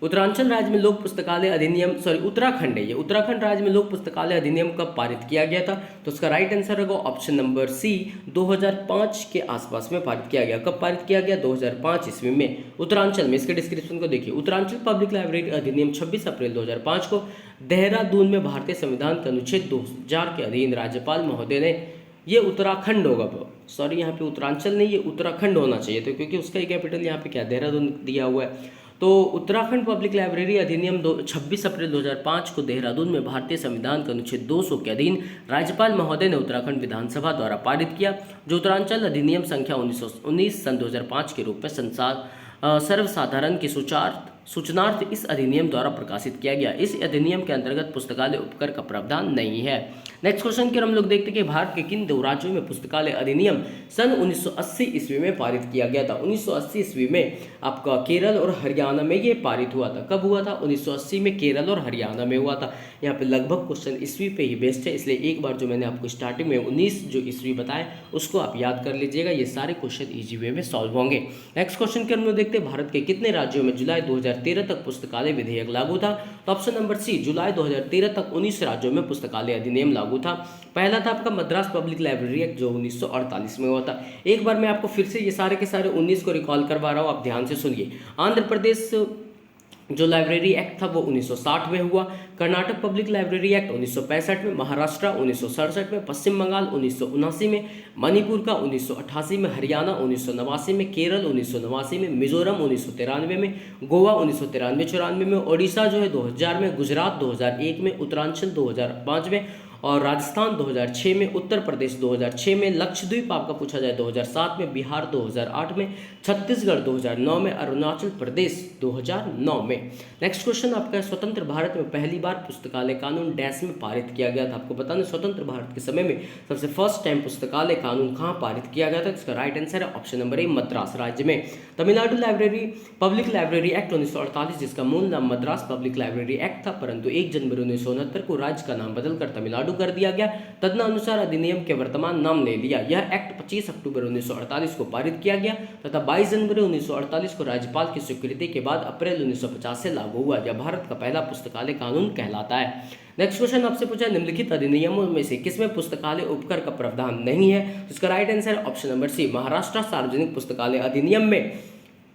उत्तरांचल राज्य में लोक पुस्तकालय अधिनियम, उत्तराखंड है, ये उत्तराखंड राज्य में लोक पुस्तकालय अधिनियम कब पारित किया गया था। तो उसका राइट आंसर होगा ऑप्शन नंबर सी, 2005 के आसपास में पारित किया गया। कब पारित किया गया, 2005 ईस्वी में उत्तरांचल में। इसके डिस्क्रिप्शन को देखिए, उत्तरांचल पब्लिक लाइब्रेरी अधिनियम 26 अप्रैल 2005 को देहरादून में भारतीय संविधान के अनुच्छेद 2000 के अधीन राज्यपाल महोदय ने, ये उत्तराखंड होगा, यहाँ पे उत्तरांचल नहीं, ये उत्तराखंड होना चाहिए, तो क्योंकि उसका ही कैपिटल यहाँ पे क्या देहरादून दिया हुआ है। तो उत्तराखंड पब्लिक लाइब्रेरी अधिनियम 26 अप्रैल 2005 को देहरादून में भारतीय संविधान के अनुच्छेद 200 के अधीन राज्यपाल महोदय ने उत्तराखंड विधानसभा द्वारा पारित किया, जो उत्तरांचल अधिनियम संख्या 1919 सन 2005 के रूप में सर्वसाधारण की सूचनार्थ इस अधिनियम द्वारा प्रकाशित किया गया। इस अधिनियम के अंतर्गत पुस्तकालय उपकर का प्रावधान नहीं है। नेक्स्ट क्वेश्चन की हम लोग देखते हैं कि भारत के किन 2 राज्यों में पुस्तकालय अधिनियम सन 1980 ईस्वी में पारित किया गया था। 1980 ईस्वी में आपका केरल और हरियाणा में ये पारित हुआ था। कब हुआ था, 1980 में केरल और हरियाणा में हुआ था। यहाँ पे लगभग क्वेश्चन ईस्वी पे ही बेस्ड है, इसलिए एक बार जो मैंने आपको स्टार्टिंग में 19 जो ईस्वी बताया उसको आप याद कर लीजिएगा, ये सारे क्वेश्चन ईजी वे में सॉल्व होंगे। नेक्स्ट क्वेश्चन की हम लोग देखते हैं, भारत के कितने राज्यों में जुलाई 2013 तक पुस्तकालय विधेयक लागू था। तो ऑप्शन नंबर सी, जुलाई 2013 तक 19 राज्यों में पुस्तकालय अधिनियम लागू था। पहला था आपका मद्रास पब्लिक लाइब्रेरी एक्ट जो 1948 में हुआ था। एक बार मैं आपको फिर से ये सारे के सारे 19 को रिकॉल करवा रहा हूँ, आप ध्यान से सुनिए। आंध्र प्रदेश जो लाइब्रेरी एक्ट था वो 1960 में हुआ। कर्नाटक पब्लिक लाइब्रेरी एक्ट 1965 में, महाराष्ट्र 1967 में, पश्चिम बंगाल 1979 में, मणिपुर का 1988 में, हरियाणा 1989 में, केरल 1989 में, मिजोरम 1993 में, गोवा 1993-94 में, ओडिशा जो है 2000 में, गुजरात 2001 में, उत्तरांचल 2005 में और राजस्थान 2006 में, उत्तर प्रदेश 2006 में, लक्षद्वीप आपका पूछा जाए 2007 में, बिहार 2008 में, छत्तीसगढ़ 2009 में, अरुणाचल प्रदेश 2009 में। नेक्स्ट क्वेश्चन आपका है, स्वतंत्र भारत में पहली बार पुस्तकालय कानून डैश में पारित किया गया था। आपको बताना स्वतंत्र भारत के समय में सबसे फर्स्ट टाइम पुस्तकालय कानून कहाँ पारित किया गया था। इसका राइट आंसर है ऑप्शन नंबर ए, मद्रास राज्य में। Tamil Nadu library public library act 1948, जिसका मूल नाम मद्रास पब्लिक लाइब्रेरी एक्ट था, परंतु 1 जनवरी 1969 को राज्य का नाम बदलकर तमिलनाडु कर दिया गया। तदनुसार अधिनियम के वर्तमान नाम ले लिया। यह एक्ट 25 अक्टूबर 1948 को पारित किया गया तथा 22 जनवरी 1948 को राज्यपाल की स्वीकृति के बाद अप्रैल 1950 से लागू हुआ। यह भारत का पहला पुस्तकालय कानून कहलाता है। नेक्स्ट क्वेश्चन आपसे पूछा, निम्नलिखित अधिनियमों में से किसमें पुस्तकालय उपकर का प्रावधान नहीं है। इसका राइट आंसर है ऑप्शन नंबर सी, महाराष्ट्र सार्वजनिक पुस्तकालय अधिनियम में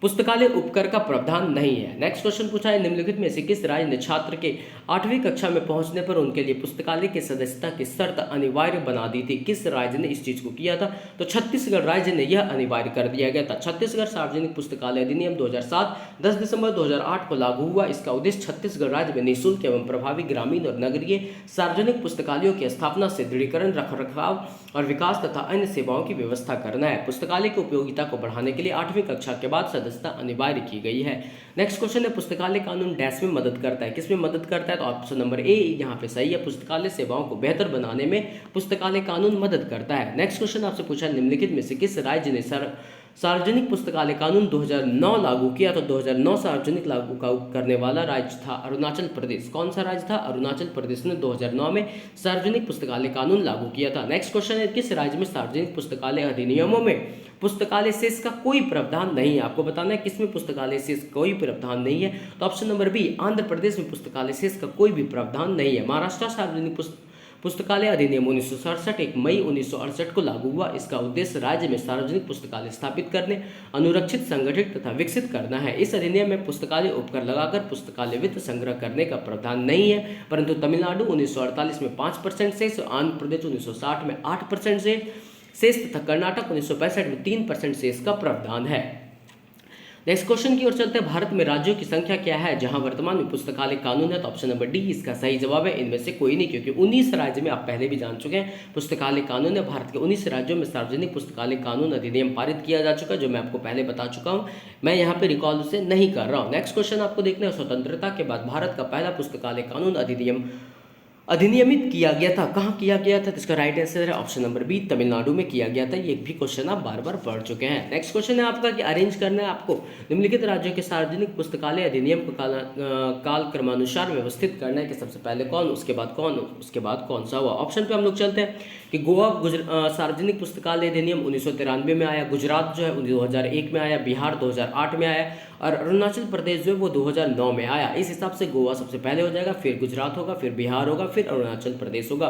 पुस्तकालय उपकर का प्रावधान नहीं है। नेक्स्ट क्वेश्चन पूछा है, निम्नलिखित में से किस राज्य ने छात्र के 8वीं कक्षा में पहुंचने पर उनके लिए पुस्तकालय की सदस्यता की शर्त अनिवार्य बना दी थी। किस राज्य ने इस चीज को किया था, तो छत्तीसगढ़ राज्य ने यह अनिवार्य कर दिया गया था। छत्तीसगढ़ सार्वजनिक पुस्तकालय अधिनियम 2007 10 दिसंबर 2008 को लागू हुआ। इसका उद्देश्य छत्तीसगढ़ राज्य में निःशुल्क एवं प्रभावी ग्रामीण और नगरीय सार्वजनिक पुस्तकालयों की स्थापना, सुदृढ़ीकरण, रखरखाव और विकास तथा अन्य सेवाओं की व्यवस्था करना है। पुस्तकालय की उपयोगिता को बढ़ाने के लिए 8वीं कक्षा के बाद अनिवार्य की गई है। नेक्स्ट क्वेश्चन है, पुस्तकालय कानून डैश में मदद करता है। किसमें मदद करता है, तो ऑप्शन नंबर ए यहाँ पे सही है। पुस्तकालय सेवाओं को बेहतर बनाने में पुस्तकालय कानून मदद करता है। नेक्स्ट क्वेश्चन आपसे पूछा, निम्नलिखित में से किस राज्य ने सार्वजनिक पुस्तकालय कानून 2009 लागू किया। तो 2009 सार्वजनिक लागू करने वाला राज्य था अरुणाचल प्रदेश। कौन सा राज्य था, अरुणाचल प्रदेश ने 2009 में सार्वजनिक पुस्तकालय कानून लागू किया था। नेक्स्ट क्वेश्चन है, किस राज्य में सार्वजनिक पुस्तकालय अधिनियमों में पुस्तकालय शेष का कोई प्रावधान नहीं है। आपको बताना है किसमें पुस्तकालय शेष कोई प्रावधान नहीं है, तो option number B, Andhra Pradesh में पुस्तकालय शेष का कोई भी प्रावधान नहीं है। महाराष्ट्र सार्वजनिक पुस्तकालय अधिनियम 1967 1 मई 1968 को लागू हुआ। इसका उद्देश्य राज्य में सार्वजनिक पुस्तकालय स्थापित करने, अनुरक्षित, संगठित तथा विकसित करना है। इस अधिनियम में पुस्तकालय उपकर लगाकर पुस्तकालय वित्त संग्रह करने का प्रावधान नहीं है, परंतु तमिलनाडु 1948 में 5% शेष, आंध्र प्रदेश 1960 में 8% शेष तथा कर्नाटक 1965 में 3% शेष का प्रावधान है। नेक्स्ट क्वेश्चन की ओर चलते हैं, भारत में राज्यों की संख्या क्या है जहां वर्तमान में पुस्तकालय कानून है। तो ऑप्शन नंबर डी इसका सही जवाब है। इनमें से कोई नहीं, क्योंकि 19 राज्य में आप पहले भी जान चुके हैं पुस्तकालय कानून है। भारत के 19 राज्यों में सार्वजनिक पुस्तकालय कानून अधिनियम पारित किया जा चुका है, जो मैं आपको पहले बता चुका हूं। मैं यहाँ पे रिकॉल उसे नहीं कर रहा हूँ। नेक्स्ट क्वेश्चन आपको देखना है, स्वतंत्रता के बाद भारत का पहला पुस्तकालय कानून अधिनियमित किया गया था। कहाँ किया गया था, तो इसका राइट आंसर है ऑप्शन नंबर बी, तमिलनाडु में किया गया था। ये भी क्वेश्चन आप बार बार पढ़ चुके हैं। नेक्स्ट क्वेश्चन है आपका कि अरेंज करना है आपको निम्नलिखित राज्यों के सार्वजनिक पुस्तकालय अधिनियम को काल क्रमानुसार व्यवस्थित करना है कि सबसे पहले कौन, उसके बाद कौन, उसके बाद कौन सा हुआ। ऑप्शन पे हम लोग चलते हैं कि गोवा सार्वजनिक पुस्तकालय अधिनियम 1993 में आया, गुजरात जो है 2001 में आया, बिहार 2008 में आया और अरुणाचल प्रदेश जो है वो 2009 में आया। इस हिसाब से गोवा सबसे पहले हो जाएगा, फिर गुजरात होगा, फिर बिहार होगा, फिर अरुणाचल प्रदेश होगा।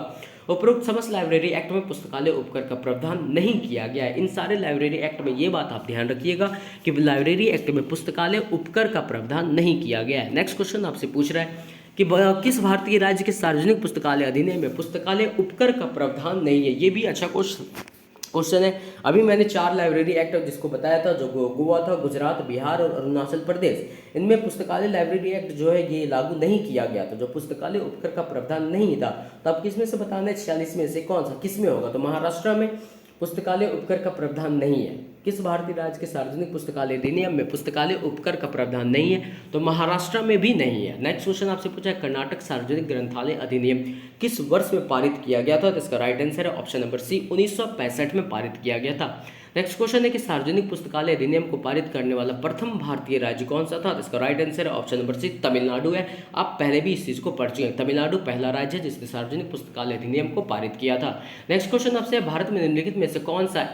उपरोक्त समस्त लाइब्रेरी एक्ट में पुस्तकालय उपकर का प्रावधान नहीं किया गया है। इन सारे लाइब्रेरी एक्ट में ये बात आप ध्यान रखिएगा कि लाइब्रेरी एक्ट में पुस्तकालय उपकर का प्रावधान नहीं किया गया है। नेक्स्ट क्वेश्चन आपसे पूछ रहा है कि किस भारतीय राज्य के सार्वजनिक पुस्तकालय अधिनियम में पुस्तकालय उपकर का प्रावधान नहीं है। ये भी अच्छा क्वेश्चन है। अभी मैंने 4 लाइब्रेरी एक्ट जिसको बताया था, जो गोवा था, गुजरात, बिहार और अरुणाचल प्रदेश, इनमें पुस्तकालय लाइब्रेरी एक्ट जो है ये लागू नहीं किया गया था, जो पुस्तकालय उपकर का प्रावधान नहीं था। तो अब किसमें से बताना है, 46 में से कौन सा किसमें होगा, तो महाराष्ट्र में पुस्तकालय उपकर का प्रावधान नहीं है। किस भारतीय राज्य के सार्वजनिक पुस्तकालय अधिनियम में पुस्तकालय उपकर का प्रावधान नहीं है, तो महाराष्ट्र में भी नहीं है। नेक्स्ट क्वेश्चन आपसे पूछा है, कर्नाटक सार्वजनिक ग्रंथालय अधिनियम किस वर्ष में पारित किया गया था, तो इसका राइट आंसर है ऑप्शन नंबर सी, 1965 में पारित किया गया था। नेक्स्ट क्वेश्चन है कि सार्वजनिक पुस्तकालय अधिनियम को पारित करने वाला प्रथम भारतीय राज्य कौन सा था, तो इसका राइट आंसर है ऑप्शन नंबर सी, तमिलनाडु है। आप पहले भी इस चीज को पढ़ चुके हैं, तमिलनाडु पहला राज्य है जिसने सार्वजनिक पुस्तकालय अधिनियम को पारित किया था। नेक्स्ट क्वेश्चन आपसे, भारत में निम्नलिखित में से कौन सा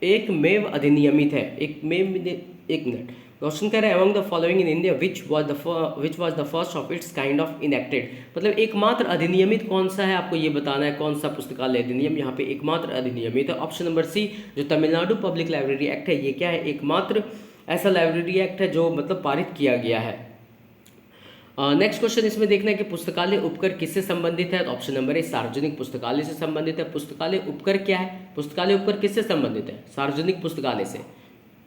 एक मेव अधिनियमित है, एक मिनट क्वेश्चन कह रहे हैं, among the following in India which was the first of its kind of enacted, मतलब एकमात्र अधिनियमित कौन सा है, आपको ये बताना है कौन सा पुस्तकालय अधिनियम यहाँ पे एकमात्र अधिनियमित है। ऑप्शन नंबर सी, जो तमिलनाडु पब्लिक लाइब्रेरी एक्ट है, ये क्या है, एकमात्र ऐसा लाइब्रेरी एक्ट है जो मतलब पारित किया गया है। नेक्स्ट क्वेश्चन इसमें देखना है कि पुस्तकालय उपकर किससे संबंधित है। तो ऑप्शन नंबर ए सार्वजनिक पुस्तकालय से संबंधित है। पुस्तकालय उपकर क्या है, पुस्तकालय उपकर किससे संबंधित है, सार्वजनिक पुस्तकालय से।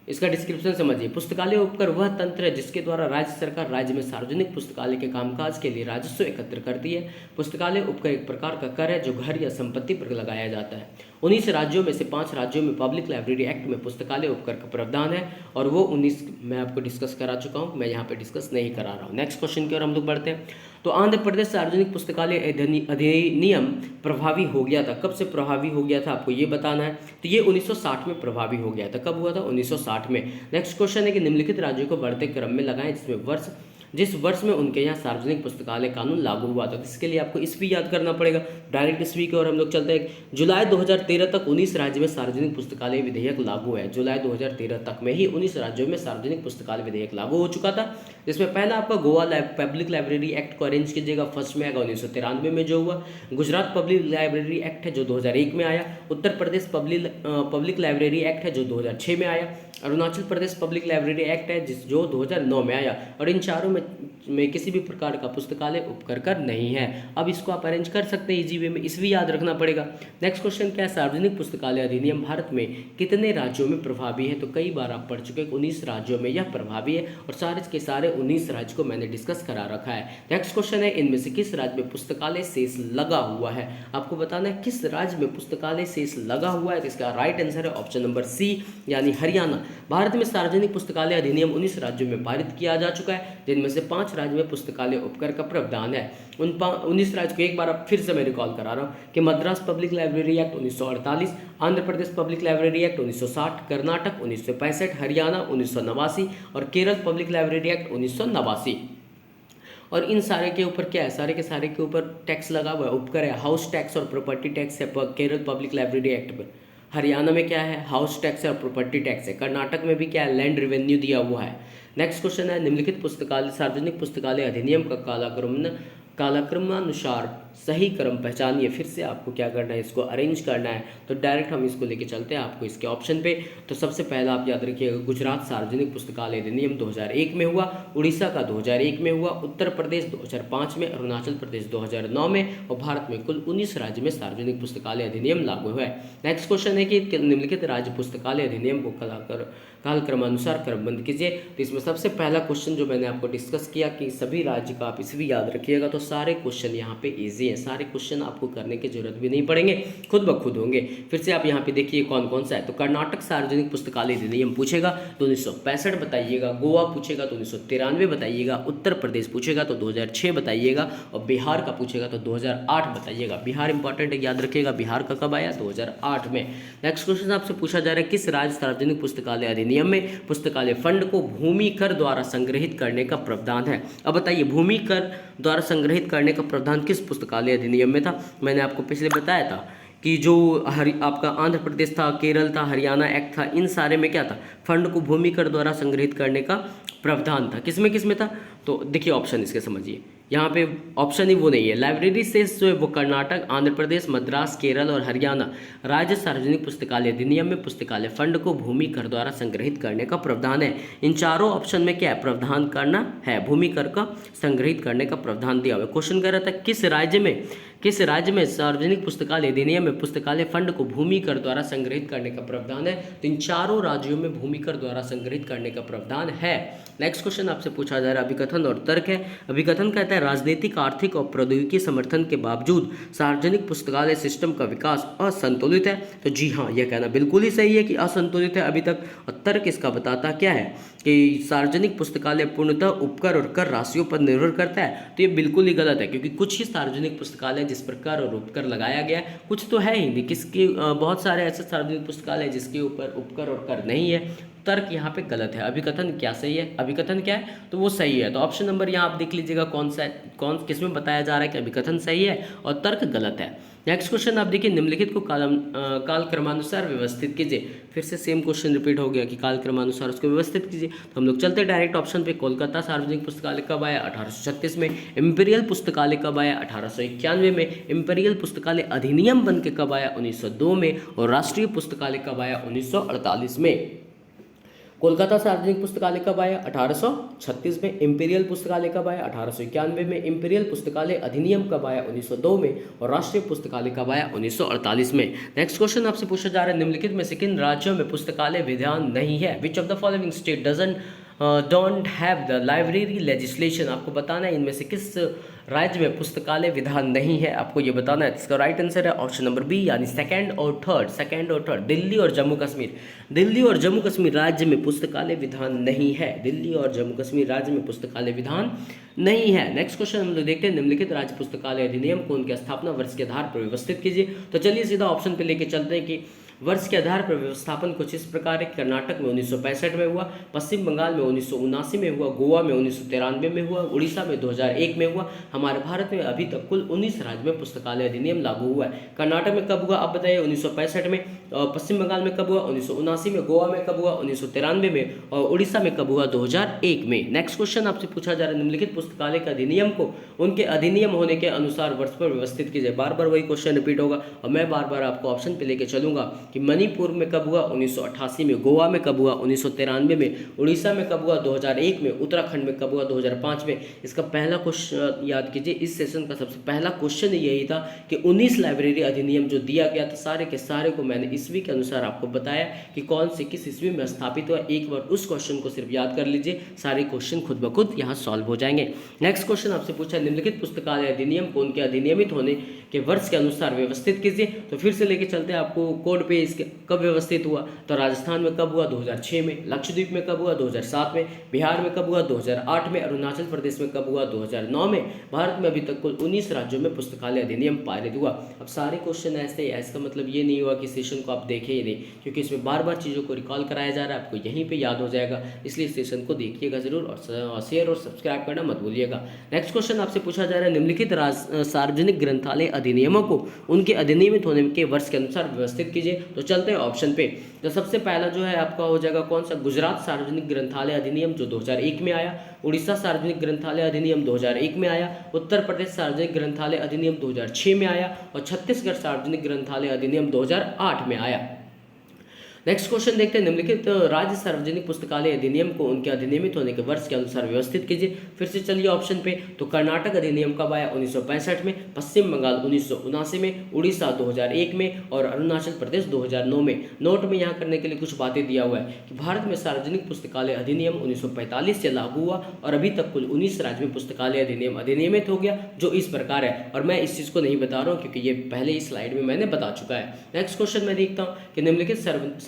इसका डिस्क्रिप्शन समझिए। पुस्तकालय उपकर वह तंत्र है जिसके द्वारा राज्य सरकार राज्य में सार्वजनिक पुस्तकालय के कामकाज के लिए राजस्व एकत्र करती है। पुस्तकालय उपकर एक प्रकार का कर है जो घर या संपत्ति पर लगाया जाता है। 19 राज्यों में से 5 राज्यों में पब्लिक लाइब्रेरी एक्ट में पुस्तकालय उपकर का प्रावधान है और वो 19 मैं आपको डिस्कस करा चुका हूँ, मैं यहाँ पे डिस्कस नहीं करा रहा हूँ। नेक्स्ट क्वेश्चन की ओर हम लोग बढ़ते हैं। तो आंध्र प्रदेश सार्वजनिक पुस्तकालय अधिनियम प्रभावी हो गया था। कब से प्रभावी हो गया था आपको ये बताना है। तो ये 1960 में प्रभावी हो गया था। कब हुआ था, 1960 में। नेक्स्ट क्वेश्चन है कि निम्नलिखित राज्यों को बढ़ते क्रम में लगाएं जिस वर्ष में उनके यहाँ सार्वजनिक पुस्तकालय कानून लागू हुआ था। इसके लिए आपको ईस्वी याद करना पड़ेगा। डायरेक्ट ईस्वी की ओर हम लोग चलते हैं। जुलाई 2013 तक 19 राज्य में सार्वजनिक पुस्तकालय विधेयक लागू है। जुलाई 2013 तक में ही 19 राज्यों में सार्वजनिक पुस्तकालय विधेयक लागू हो चुका था, जिसमें पहला आपका गोवा पब्लिक लाइब्रेरी एक्ट को अरेंज कीजिएगा, फर्स्ट में आएगा 1993 में जो हुआ। गुजरात पब्लिक लाइब्रेरी एक्ट है जो 2001 में आया। Uttar Pradesh public library act है जो 2006 में आया। Arunachal Pradesh public library act है जो 2009 में आया। और इन चारों में किसी भी प्रकार का पुस्तकालय उपकर कर नहीं है। अब इसको आप अरेंज कर सकते हैं इजी वे में, इसलिए याद रखना पड़ेगा। नेक्स्ट क्वेश्चन क्या है, सार्वजनिक पुस्तकालय अधिनियम भारत में कितने राज्यों में प्रभावी है। तो कई बार आप पढ़ चुके हैं, 19 राज्यों में यह प्रभावी है और सारे के सारे 19 राज्य को मैंने डिस्कस करा रखा है। नेक्स्ट क्वेश्चन है, इनमें से किस राज्य में पुस्तकालय शेष लगा हुआ है। आपको बताना है किस राज्य में पुस्तकालय शेष लगा हुआ है। तो इसका राइट आंसर है ऑप्शन नंबर सी यानी हरियाणा। भारत में सार्वजनिक पुस्तकालय अधिनियम 19 राज्यों में पारित किया जा चुका है, जिनमें से 5 राज्य में पुस्तकालय उपकर का प्रावधान है। उन 19 राज्य को एक बार अब फिर से मैं रिकॉल करा रहा हूँ कि Madras public library act 1948, Andhra Pradesh public library act 1960, Karnataka 1965, Haryana 1989 और केरल पब्लिक लाइब्रेरी एक्ट 1989। और इन सारे के ऊपर क्या है, सारे के सारे के ऊपर टैक्स लगा हुआ है, उपकर है, हाउस टैक्स और प्रॉपर्टी टैक्स है केरल पब्लिक लाइब्रेरी एक्ट पर। हरियाणा में क्या है, हाउस टैक्स है और प्रॉपर्टी टैक्स है। कर्नाटक में भी क्या है, लैंड रेवेन्यू दिया हुआ है। नेक्स्ट क्वेश्चन है, निम्नलिखित पुस्तकालय सार्वजनिक पुस्तकालय अधिनियम का कालक्रमानुसार सही क्रम पहचानिए। फिर से आपको क्या करना है, इसको अरेंज करना है। तो डायरेक्ट हम इसको लेके चलते हैं आपको इसके ऑप्शन पे। तो सबसे पहला आप याद रखिएगा, गुजरात सार्वजनिक पुस्तकालय अधिनियम 2001 में हुआ, उड़ीसा का 2001 में हुआ, उत्तर प्रदेश 2005 में, अरुणाचल प्रदेश 2009 में और भारत में कुल 19 राज्य में सार्वजनिक पुस्तकालय अधिनियम लागू हुआ है। नेक्स्ट क्वेश्चन है कि निम्नलिखित राज्य पुस्तकालय अधिनियम को कालक्रमानुसार क्रमबद्ध कीजिए। तो इसमें सबसे पहला क्वेश्चन जो मैंने आपको डिस्कस किया कि सभी राज्य का आप इसे भी याद रखिएगा। तो सारे क्वेश्चन यहाँ पे इजी हैं, सारे क्वेश्चन आपको करने की जरूरत भी नहीं पड़ेंगे, खुद ब खुद होंगे। फिर से आप यहाँ पे देखिए कौन कौन सा है। तो कर्नाटक सार्वजनिक पुस्तकालय अधिनियम पूछेगा तो 1965 बताइएगा, गोवा पूछेगा तो 1993 बताइएगा, उत्तर प्रदेश पूछेगा तो 2006 बताइएगा और बिहार का पूछेगा तो 2008 बताइएगा। बिहार इंपॉर्टेंट है, याद रखिएगा। बिहार का कब आया, 2008 में। नेक्स्ट क्वेश्चन आपसे पूछा जा रहा है, किस राज्य सार्वजनिक पुस्तकालय अधिनियम में पुस्तकालय फंड को भूमि कर द्वारा संग्रहित करने का प्रावधान है। अब बताइए, भूमि कर द्वारा संग्रहित करने का प्रावधान किस पुस्तकालय अधिनियम में था। मैंने आपको पिछले बताया था कि जो आपका आंध्र प्रदेश था, केरल था, हरियाणा एक्ट था, इन सारे में क्या था, फंड को भूमि कर द्वारा संग्रहित करने का प्रावधान था। किसमें किसमें था, तो देखिए ऑप्शन इसके समझिए। यहाँ पे ऑप्शन ही वो नहीं है। लाइब्रेरी से जो है वो कर्नाटक, आंध्र प्रदेश, मद्रास, केरल और हरियाणा राज्य सार्वजनिक पुस्तकालय अधिनियम में पुस्तकालय फंड को भूमि कर द्वारा संग्रहित करने का प्रावधान है। इन चारों ऑप्शन में क्या है, प्रावधान करना है, भूमि कर का संग्रहित करने का प्रावधान दिया हुआ है। क्वेश्चन कह रहा था किस राज्य में सार्वजनिक पुस्तकालय अधिनियम में पुस्तकालय फंड को भूमि कर द्वारा संग्रहित करने का प्रावधान है। तो इन चारों राज्यों में भूमि कर द्वारा संग्रहित करने का प्रावधान है। नेक्स्ट क्वेश्चन आपसे पूछा जा रहा है, अभिकथन और तर्क है। अभिकथन कहता है, राजनीतिक, आर्थिक और प्रौद्योगिकी समर्थन के बावजूद सार्वजनिक पुस्तकालय सिस्टम का विकास असंतुलित है। तो जी हाँ, यह कहना बिल्कुल ही सही है कि असंतुलित है अभी तक। और तर्क इसका बताता क्या है कि सार्वजनिक पुस्तकालय पूर्णतः उपकर और कर राशियों पर निर्भर करता है। तो ये बिल्कुल ही गलत है, क्योंकि कुछ ही सार्वजनिक पुस्तकालय जिस पर कर और उपकर लगाया गया है, कुछ तो है ही नहीं। किसके बहुत सारे ऐसे सार्वजनिक पुस्तकालय जिसके ऊपर उपकर और कर नहीं है। तर्क यहाँ पे गलत है। अभिकथन क्या सही है, अभिकथन क्या है, तो वो सही है। तो ऑप्शन नंबर यहाँ आप देख लीजिएगा कौन सा है, किसमें बताया जा रहा है कि अभिकथन सही है और तर्क गलत है। नेक्स्ट क्वेश्चन आप देखिए, निम्नलिखित को काल क्रमानुसार व्यवस्थित कीजिए। फिर से सेम क्वेश्चन रिपीट हो गया कि काल क्रमानुसार उसको व्यवस्थित कीजिए। तो हम लोग चलते हैं डायरेक्ट ऑप्शन पे। कोलकाता सार्वजनिक पुस्तकालय कब आया, 1836 में। इम्पीरियल पुस्तकालय कब आया, 1891 में। इम्पीरियल पुस्तकालय अधिनियम बन के कब आया, 1902 में। और राष्ट्रीय पुस्तकालय कब आया, 1948 में। कोलकाता सार्वजनिक पुस्तकालय कब आया? 1836 में। इंपीरियल पुस्तकालय कब आया? 1891 में। इंपीरियल पुस्तकालय अधिनियम कब आया? 1902 में। और राष्ट्रीय पुस्तकालय कब आया? 1948 में। नेक्स्ट क्वेश्चन आपसे पूछा जा रहा है, निम्नलिखित में से किन राज्यों में पुस्तकालय विधान नहीं है? Which of the following state doesn't don't have the library legislation? आपको बताना है इनमें से किस राज्य में पुस्तकालय विधान नहीं है, आपको ये बताना है। इसका राइट आंसर है ऑप्शन नंबर बी, यानी सेकंड और थर्ड। दिल्ली और जम्मू कश्मीर। दिल्ली और जम्मू कश्मीर राज्य में पुस्तकालय विधान नहीं है। दिल्ली और जम्मू कश्मीर राज्य में पुस्तकालय विधान नहीं है। नेक्स्ट क्वेश्चन हम लोग देखते हैं, निम्नलिखित राज्य पुस्तकालय अधिनियम को उनके स्थापना वर्ष के आधार पर व्यवस्थित कीजिए। तो चलिए सीधा ऑप्शन पे लेके चलते हैं कि वर्ष के आधार पर व्यवस्थापन कुछ इस प्रकार है। कर्नाटक में 1965 में हुआ, पश्चिम बंगाल में 1979 में हुआ, गोवा में 1993 में हुआ, उड़ीसा में 2001 में हुआ। हमारे भारत में अभी तक कुल 19 राज्य में पुस्तकालय अधिनियम लागू हुआ है। कर्नाटक में कब हुआ आप बताइए? 1965 में। पश्चिम बंगाल में कब हुआ? 1979 में। गोवा में कब हुआ? 1993 में। और उड़ीसा में कब हुआ? 2001 में। नेक्स्ट क्वेश्चन आपसे पूछा जा रहा है, निम्नलिखित पुस्तकालय के अधिनियम को उनके अधिनियम होने के अनुसार वर्ष पर व्यवस्थित कीजिए। बार बार वही क्वेश्चन रिपीट होगा और मैं बार बार आपको ऑप्शन पे लेके चलूंगा कि मणिपुर में कब हुआ? 1988 में। गोवा में कब हुआ? 1993 में। उड़ीसा में कब हुआ? 2001 में। उत्तराखंड में कब हुआ? 2005 में। इसका पहला क्वेश्चन याद कीजिए, इस सेशन का सबसे पहला क्वेश्चन यही था कि 19 लाइब्रेरी अधिनियम जो दिया गया था सारे के सारे को मैंने ईस्वी के अनुसार आपको बताया कि कौन से किस ईस्वी में स्थापित हुआ। एक बार उस क्वेश्चन को सिर्फ याद कर लीजिए, सारे क्वेश्चन खुद ब खुद यहाँ सॉल्व हो जाएंगे। नेक्स्ट क्वेश्चन आपसे पूछा, निम्नलिखित पुस्तकालय अधिनियम को उनके अधिनियमित होने के वर्ष के अनुसार व्यवस्थित कीजिए। तो फिर से लेके चलते हैं आपको कोड पे, इसके कब व्यवस्थित हुआ? तो राजस्थान में कब हुआ? 2006 में। लक्षद्वीप में कब हुआ? 2007 में। बिहार में कब हुआ? 2008 में। अरुणाचल प्रदेश में कब हुआ? 2009 में। भारत में अभी तक कुल 19 राज्यों में पुस्तकालय अधिनियम पारित हुआ। अब सारे क्वेश्चन ऐसे ही, इसका मतलब ये नहीं हुआ कि सेशन को आप देखें ही नहीं, क्योंकि इसमें बार बार चीज़ों को रिकॉल कराया जा रहा है, आपको यहीं पे याद हो जाएगा। इसलिए सेशन को देखिएगा जरूर और शेयर और सब्सक्राइब करना मत भूलिएगा। नेक्स्ट क्वेश्चन आपसे पूछा जा रहा है, निम्नलिखित सार्वजनिक ग्रंथालय अधिनियमों को उनके अधिनियमित होने के वर्ष के अनुसार व्यवस्थित कीजिए। तो चलते हैं ऑप्शन पे। तो सबसे पहला जो है आपका हो जाएगा कौन सा? गुजरात सार्वजनिक ग्रंथालय अधिनियम जो 2001 में आया। उड़ीसा सार्वजनिक ग्रंथालय अधिनियम 2001 में आया। उत्तर प्रदेश सार्वजनिक ग्रंथालय अधिनियम 2006 में आया। और छत्तीसगढ़ सार्वजनिक ग्रंथालय अधिनियम 2008 में आया। नेक्स्ट क्वेश्चन देखते हैं, निम्नलिखित राज्य सार्वजनिक पुस्तकालय अधिनियम को उनके अधिनियमित होने के वर्ष के अनुसार व्यवस्थित कीजिए। फिर से चलिए ऑप्शन पे। तो कर्नाटक अधिनियम कब आया? 1965 में। पश्चिम बंगाल 1979 में। उड़ीसा 2001 में। और अरुणाचल प्रदेश 2009 में। नोट में यहाँ करने के लिए कुछ बातें दिया हुआ है कि भारत में सार्वजनिक पुस्तकालय अधिनियम 1945 से लागू हुआ और अभी तक कुल 19 राज्य में पुस्तकालय अधिनियम अधिनियमित हो गया, जो इस प्रकार है। और मैं इस चीज़ को नहीं बता रहा हूँ क्योंकि ये पहले इस स्लाइड में मैंने बता चुका है। नेक्स्ट क्वेश्चन मैं देखता हूँ कि निम्नलिखित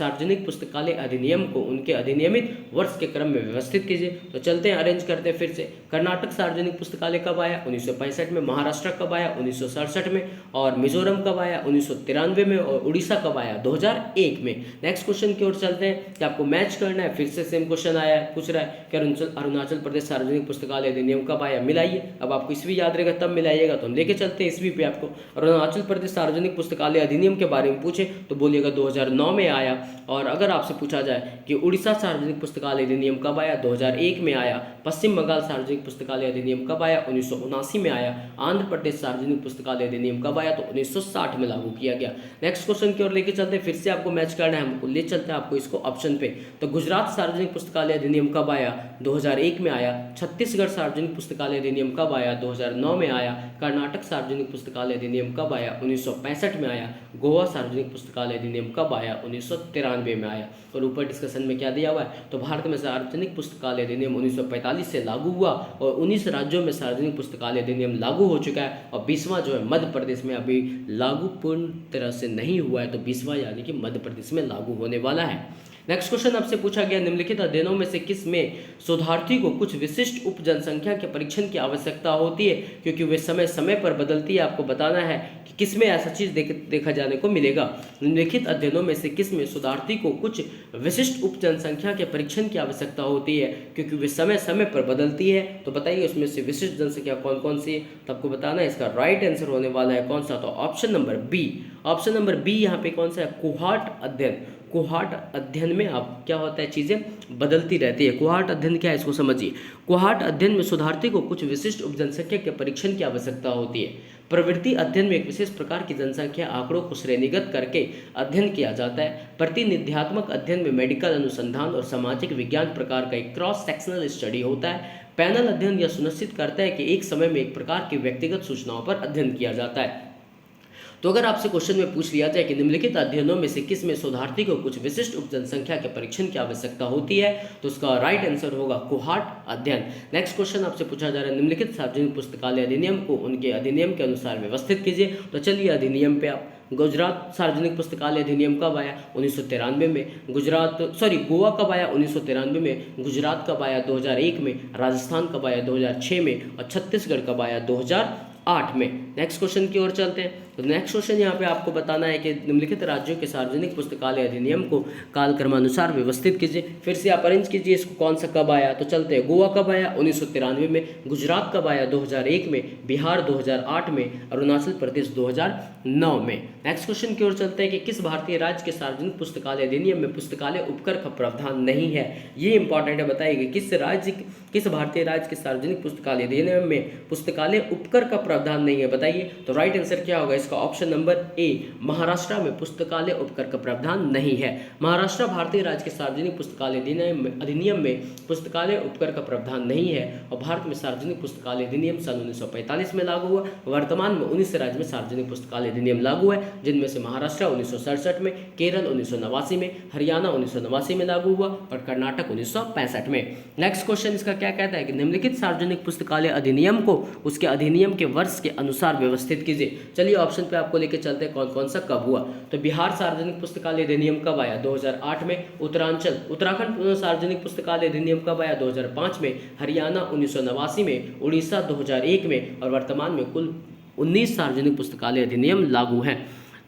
सार्वजनिक पुस्तकालय अधिनियम को उनके अधिनियमित वर्ष के क्रम में व्यवस्थित कीजिए। तो चलते हैं, अरेंज करते हैं फिर से। कर्नाटक सार्वजनिक पुस्तकालय कब आया? 1965 में। महाराष्ट्र कब आया? 1967 में। और मिजोरम कब आया? 1993 में। और उड़ीसा कब आया? 2001 में। नेक्स्ट क्वेश्चन की ओर चलते हैं कि आपको मैच करना है। फिर से सेम क्वेश्चन आया है, पूछ रहा है कि अरुणाचल प्रदेश सार्वजनिक पुस्तकालय अधिनियम कब आया? मिलाइए। अब आपको ईस्वी याद रहेगा तब मिलाइएगा, तो हम लेके चलते हैं ईस्वी पे आपको। अरुणाचल प्रदेश सार्वजनिक पुस्तकालय अधिनियम के बारे में पूछे तो बोलिएगा 2009 में आया। और अगर आपसे पूछा जाए कि उड़ीसा सार्वजनिक पुस्तकालय अधिनियम कब आया? 2001 में आया। पश्चिम बंगाल सार्वजनिक पुस्तकालय अधिनियम कब आया? 1979 में आया। आंध्र प्रदेश सार्वजनिक पुस्तकालय अधिनियम कब आया? तो 1960 में लागू किया गया। नेक्स्ट क्वेश्चन की ओर लेके चलते हैं, फिर से आपको मैच करना है, हमको ले चलते हैं आपको इसको ऑप्शन पे। तो गुजरात सार्वजनिक पुस्तकालय अधिनियम कब आया? 2001 में आया। छत्तीसगढ़ सार्वजनिक पुस्तकालय अधिनियम कब आया? 2009 में आया। कर्नाटक सार्वजनिक पुस्तकालय अधिनियम कब आया? 1965 में आया। गोवा सार्वजनिक पुस्तकालय अधिनियम कब आया? 1993 में आया। और ऊपर डिस्कशन में क्या दिया हुआ है? तो भारत में सार्वजनिक पुस्तकालय अधिनियम 1945 से लागू हुआ और 19 राज्यों में सार्वजनिक पुस्तकालय अधिनियम लागू हो चुका है। और 20वां जो है मध्य प्रदेश में अभी लागू पूर्ण तरह से नहीं हुआ है, तो 20वां यानी कि मध्य प्रदेश में लागू होने वाला है। नेक्स्ट क्वेश्चन आपसे पूछा गया, निम्नलिखित अध्ययनों में से किस में शोधार्थी को कुछ विशिष्ट उप जनसंख्या के परीक्षण की आवश्यकता होती है, क्योंकि वे समय समय पर बदलती है। आपको बताना है कि किस में ऐसा चीज देखा जाने को मिलेगा। निम्नलिखित अध्ययनों में से किस में शोधार्थी को कुछ विशिष्ट उप जनसंख्या के परीक्षण की आवश्यकता होती है, क्योंकि वे समय समय पर बदलती है। तो बताइए उसमें से विशिष्ट जनसंख्या कौन कौन सी है, तो आपको बताना है। इसका राइट आंसर होने वाला है कौन सा? तो option number B. Option number B यहाँ पे कौन सा है? कोहार्ट अध्ययन। कोहार्ट अध्ययन में अब क्या होता है, चीजें बदलती रहती है। कोहार्ट अध्ययन क्या है, इसको समझिए। कोहार्ट अध्ययन में शोधार्थी को कुछ विशिष्ट उप जनसंख्या के परीक्षण की आवश्यकता होती है। प्रवृत्ति अध्ययन में एक विशेष प्रकार की जनसंख्या आंकड़ों को श्रेणीगत करके अध्ययन किया जाता है। प्रतिनिध्यात्मक अध्ययन में मेडिकल अनुसंधान और सामाजिक विज्ञान प्रकार का एक क्रॉस सेक्शनल स्टडी होता है। पैनल अध्ययन यह सुनिश्चित करता है कि एक समय में एक प्रकार की व्यक्तिगत सूचनाओं पर अध्ययन किया जाता है। तो अगर आपसे क्वेश्चन में पूछ लिया जाए कि निम्नलिखित अध्ययनों में से किस में शोधार्थी को कुछ विशिष्ट उप जनसंख्या के परीक्षण की आवश्यकता होती है, तो उसका राइट आंसर होगा कोहार्ट अध्ययन। नेक्स्ट क्वेश्चन आपसे पूछा जा रहा है, निम्नलिखित सार्वजनिक पुस्तकालय अधिनियम को उनके अधिनियम के अनुसार व्यवस्थित कीजिए। तो चलिए अधिनियम पे आप, गुजरात सार्वजनिक पुस्तकालय अधिनियम कब आया? 1993 में। गोवा कब आया? 1993 में। गुजरात कब आया? 2001 में। राजस्थान कब आया? 2006 में। और छत्तीसगढ़ कब आया? 2008 में। नेक्स्ट क्वेश्चन की ओर चलते हैं। तो नेक्स्ट क्वेश्चन यहाँ पे आपको बताना है कि निम्नलिखित राज्यों के सार्वजनिक पुस्तकालय अधिनियम को कालक्रमानुसार व्यवस्थित कीजिए। फिर से आप अरेंज कीजिए इसको, कौन सा कब आया। तो चलते हैं, गोवा कब आया? 1993 में। गुजरात कब आया? 2001 में। बिहार 2008 में। अरुणाचल प्रदेश 2009 में। नेक्स्ट क्वेश्चन की ओर चलते हैं कि किस भारतीय राज्य के सार्वजनिक पुस्तकालय अधिनियम में पुस्तकालय उपकर का प्रावधान नहीं है। ये इंपॉर्टेंट है, बताइए किस भारतीय राज्य के सार्वजनिक पुस्तकालय अधिनियम में पुस्तकालय उपकर का प्रावधान नहीं है, बताइए। तो राइट आंसर क्या होगा इसका? ऑप्शन नंबर ए, महाराष्ट्र में पुस्तकालय उपकर का प्रावधान नहीं है। महाराष्ट्र भारतीय राज्य के सार्वजनिक पुस्तकालय अधिनियम में पुस्तकालय उपकर का प्रावधान नहीं है। और भारत में सार्वजनिक पुस्तकालय अधिनियम सन 1945 में लागू हुआ। वर्तमान में 19 राज्य में सार्वजनिक पुस्तकालय अधिनियम लागू है, जिनमें से महाराष्ट्र 1967 में, केरल 1989 में, हरियाणा 1989 में लागू हुआ और कर्नाटक 1965 में। नेक्स्ट क्वेश्चन इसका क्या कहता है कि निम्नलिखित सार्वजनिक पुस्तकालय अधिनियम को उसके अधिनियम के वर्ष के अनुसार व्यवस्थित कीजिए। चलिए ऑप्शन पे आपको लेके चलते हैं कौन कौन सा कब हुआ। तो बिहार सार्वजनिक पुस्तकालय अधिनियम कब आया? 2008 में। उत्तराखंड सार्वजनिक पुस्तकालय अधिनियम कब आया? 2005 में। हरियाणा 1989 में। उड़ीसा 2001 में। और वर्तमान में कुल 19 सार्वजनिक पुस्तकालय अधिनियम लागू हैं।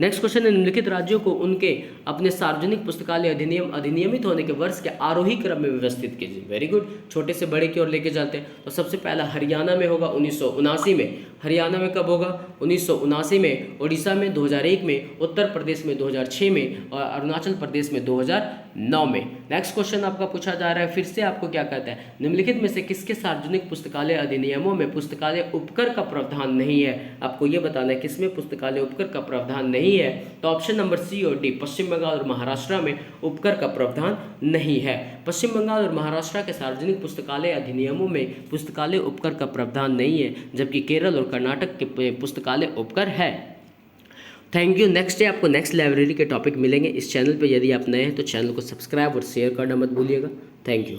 नेक्स्ट क्वेश्चन है, निम्नलिखित राज्यों को उनके अपने सार्वजनिक पुस्तकालय अधिनियम अधिनियमित होने के वर्ष के आरोही क्रम में व्यवस्थित कीजिए। वेरी गुड, छोटे से बड़े की ओर लेके जाते हैं। तो सबसे पहला हरियाणा में होगा 1979 में। हरियाणा में कब होगा? 1979 में। उड़ीसा में 2001 में। उत्तर प्रदेश में 2006 में। और अरुणाचल प्रदेश में 2009 में। नेक्स्ट क्वेश्चन आपका पूछा जा रहा है, फिर से आपको क्या कहता है, निम्नलिखित में से किसके सार्वजनिक पुस्तकालय अधिनियमों में पुस्तकालय उपकर का प्रावधान नहीं है। आपको ये बताना है किसमें पुस्तकालय उपकर का प्रावधान नहीं है। तो ऑप्शन नंबर सी और डी, पश्चिम बंगाल और महाराष्ट्र में उपकर का प्रावधान नहीं है। पश्चिम बंगाल और महाराष्ट्र के सार्वजनिक पुस्तकालय अधिनियमों में पुस्तकालय उपकर का प्रावधान नहीं है, जबकि केरल और कर्नाटक के पुस्तकालय उपकर है। Thank you. नेक्स्ट डे आपको नेक्स्ट लाइब्रेरी के टॉपिक मिलेंगे इस चैनल पे। यदि आप नए हैं तो चैनल को सब्सक्राइब और शेयर करना मत भूलिएगा। Thank you.